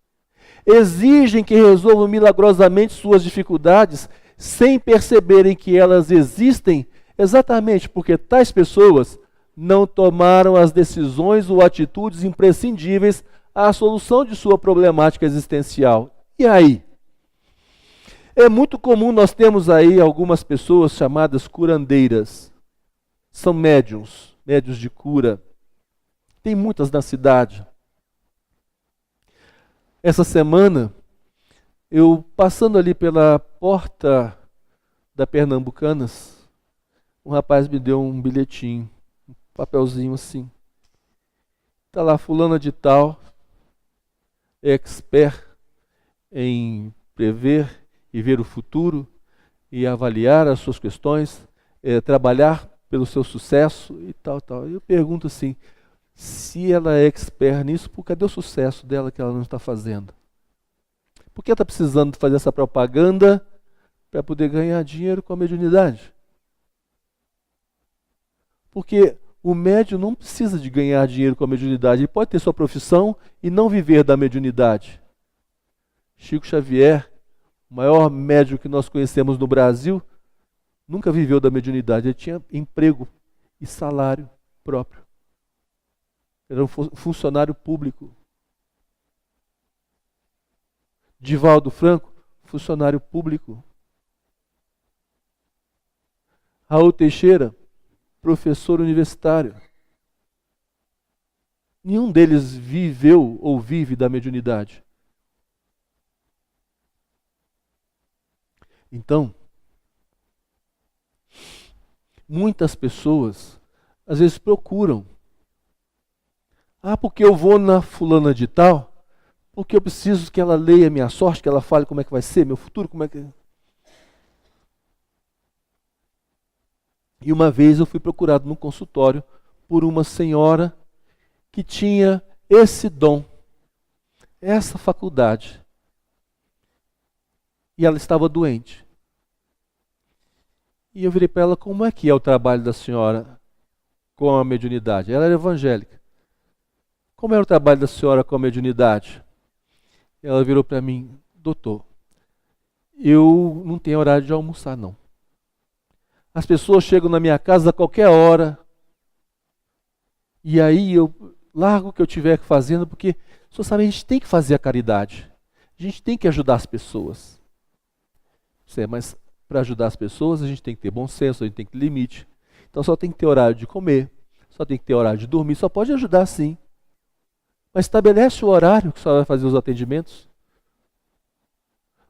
Exigem que resolvam milagrosamente suas dificuldades sem perceberem que elas existem exatamente porque tais pessoas não tomaram as decisões ou atitudes imprescindíveis à solução de sua problemática existencial. E aí? É muito comum nós termos aí algumas pessoas chamadas curandeiras. São médiuns de cura. Tem muitas na cidade. Essa semana, eu passando ali pela porta da Pernambucanas, um rapaz me deu um bilhetinho, um papelzinho assim. está lá fulana de tal, expert em prever e ver o futuro e avaliar as suas questões, trabalhar pelo seu sucesso e tal, tal. Eu pergunto assim, se ela é expert nisso, cadê o sucesso dela que ela não está fazendo? Por que está precisando fazer essa propaganda para poder ganhar dinheiro com a mediunidade? Porque o médium não precisa de ganhar dinheiro com a mediunidade, ele pode ter sua profissão e não viver da mediunidade. Chico Xavier, o maior médium que nós conhecemos no Brasil, nunca viveu da mediunidade, ele tinha emprego e salário próprio. Era um funcionário público. Divaldo Franco, funcionário público. Raul Teixeira, professor universitário. Nenhum deles viveu ou vive da mediunidade. Então, muitas pessoas às vezes procuram. Porque eu vou na fulana de tal, porque eu preciso que ela leia minha sorte, que ela fale como é que vai ser, meu futuro, como é que... E uma vez eu fui procurado no consultório por uma senhora que tinha esse dom, essa faculdade. E ela estava doente. E eu virei para ela, como é que é o trabalho da senhora com a mediunidade? Ela era evangélica. Como era o trabalho da senhora com a mediunidade? Ela virou para mim, doutor, eu não tenho horário de almoçar, não. As pessoas chegam na minha casa a qualquer hora, e aí eu largo o que eu estiver fazendo, porque, o senhor sabe, a gente tem que fazer a caridade. A gente tem que ajudar as pessoas. Mas para ajudar as pessoas, a gente tem que ter bom senso, a gente tem que ter limite. Então só tem que ter horário de comer, só tem que ter horário de dormir, só pode ajudar sim. Mas estabelece o horário que só vai fazer os atendimentos.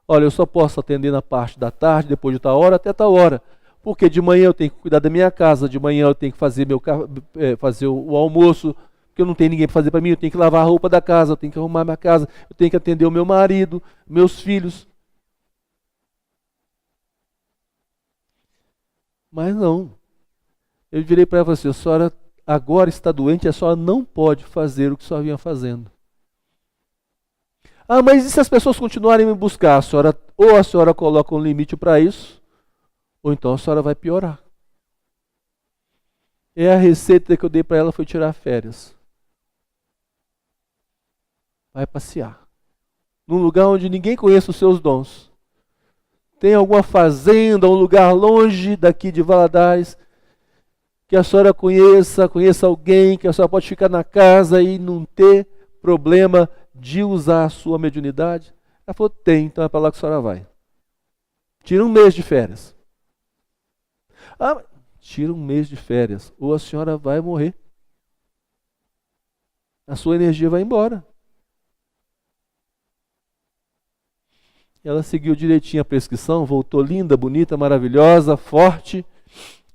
Olha, eu só posso atender na parte da tarde, depois de tal hora, até tal hora. Porque de manhã eu tenho que cuidar da minha casa, de manhã eu tenho que fazer, fazer o almoço, porque eu não tenho ninguém para fazer para mim, eu tenho que lavar a roupa da casa, eu tenho que arrumar minha casa, eu tenho que atender o meu marido, meus filhos. Mas não. Eu virei para ela e falei assim, a senhora agora está doente, a senhora não pode fazer o que a senhora vinha fazendo. Mas e se as pessoas continuarem a me buscar? Ou a senhora coloca um limite para isso, ou então a senhora vai piorar. E a receita que eu dei para ela foi tirar férias. Vai passear. Num lugar onde ninguém conheça os seus dons. Tem alguma fazenda, um lugar longe daqui de Valadares, que a senhora conheça alguém, que a senhora pode ficar na casa e não ter problema de usar a sua mediunidade? Ela falou, tem, então é para lá que a senhora vai. Tira um mês de férias. Tira um mês de férias, ou a senhora vai morrer. A sua energia vai embora. Ela seguiu direitinho a prescrição, voltou linda, bonita, maravilhosa, forte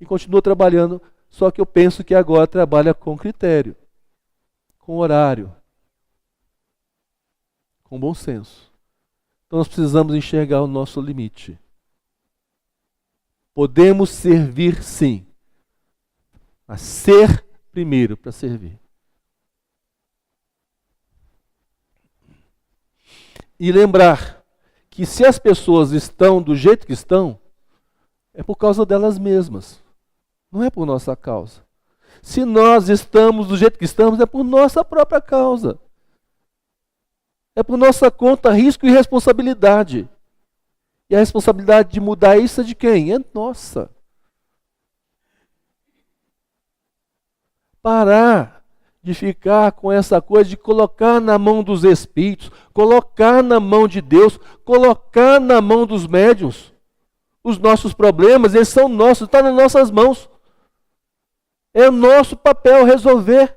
e continuou trabalhando. Só que eu penso que agora trabalha com critério, com horário, com bom senso. Então nós precisamos enxergar o nosso limite. Podemos servir sim, mas ser primeiro para servir. E lembrar que se as pessoas estão do jeito que estão, é por causa delas mesmas, não é por nossa causa. Se nós estamos do jeito que estamos, é por nossa própria causa. É por nossa conta, risco e responsabilidade. E a responsabilidade de mudar isso é de quem? É nossa. Parar de ficar com essa coisa de colocar na mão dos espíritos, colocar na mão de Deus, colocar na mão dos médiuns. Os nossos problemas, eles são nossos, estão nas nossas mãos. É o nosso papel resolver.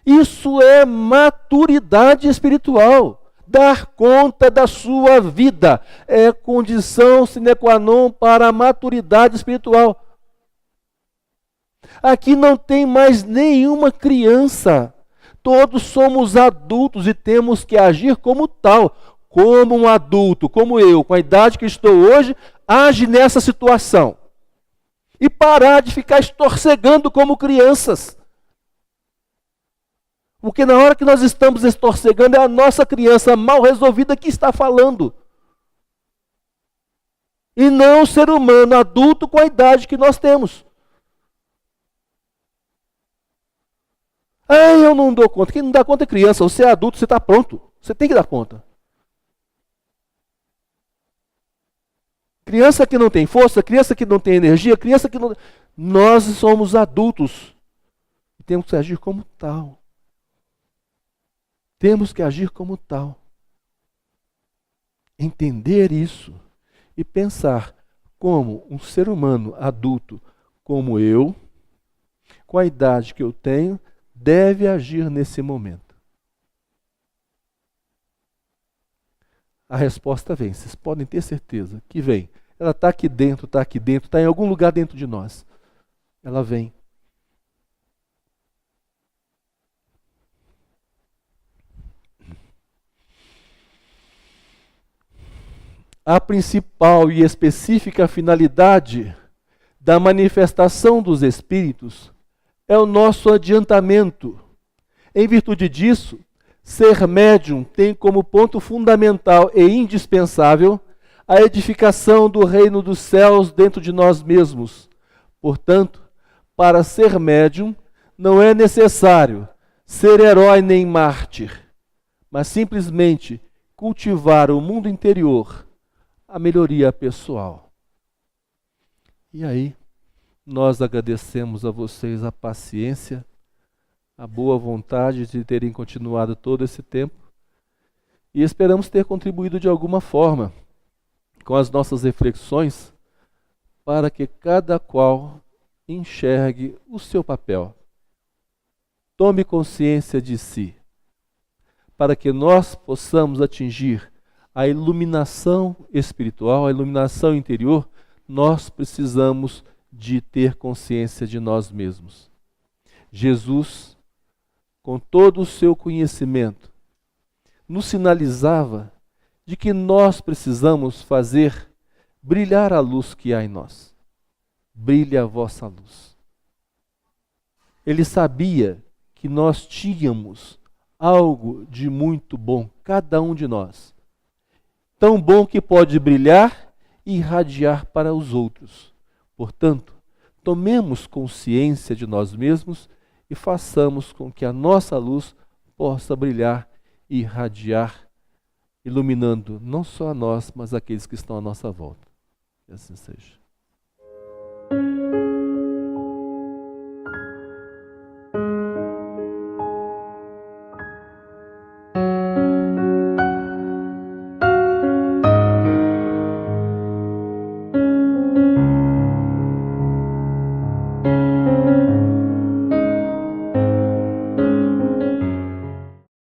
Isso é maturidade espiritual. Dar conta da sua vida é condição sine qua non para a maturidade espiritual. Aqui não tem mais nenhuma criança. todos somos adultos e temos que agir como tal, como um adulto, como eu, com a idade que estou hoje, age nessa situação. E parar de ficar estorcegando como crianças. Porque na hora que nós estamos estorcegando, é a nossa criança mal resolvida que está falando. E não o ser humano adulto com a idade que nós temos. Ah, eu não dou conta. Quem não dá conta é criança. Você é adulto, você está pronto. Você tem que dar conta. Criança que não tem força, criança que não tem energia, criança que não... Nós somos adultos. E temos que agir como tal. Temos que agir como tal. Entender isso e pensar como um ser humano adulto como eu, com a idade que eu tenho, deve agir nesse momento. A resposta vem, vocês podem ter certeza que vem. Ela está aqui dentro, está em algum lugar dentro de nós. Ela vem. A principal e específica finalidade da manifestação dos Espíritos é o nosso adiantamento. Em virtude disso, ser médium tem como ponto fundamental e indispensável a edificação do reino dos céus dentro de nós mesmos. Portanto, para ser médium, não é necessário ser herói nem mártir, mas simplesmente cultivar o mundo interior, a melhoria pessoal. E aí, nós agradecemos a vocês a paciência, a boa vontade de terem continuado todo esse tempo e esperamos ter contribuído de alguma forma com as nossas reflexões para que cada qual enxergue o seu papel. Tome consciência de si, para que nós possamos atingir a iluminação espiritual, a iluminação interior. Nós precisamos de ter consciência de nós mesmos. Jesus, com todo o seu conhecimento, nos sinalizava de que nós precisamos fazer brilhar a luz que há em nós. Brilhe a vossa luz. Ele sabia que nós tínhamos algo de muito bom, cada um de nós. Tão bom que pode brilhar e irradiar para os outros. Portanto, tomemos consciência de nós mesmos e façamos com que a nossa luz possa brilhar e irradiar, iluminando não só a nós, mas aqueles que estão à nossa volta. Que assim seja.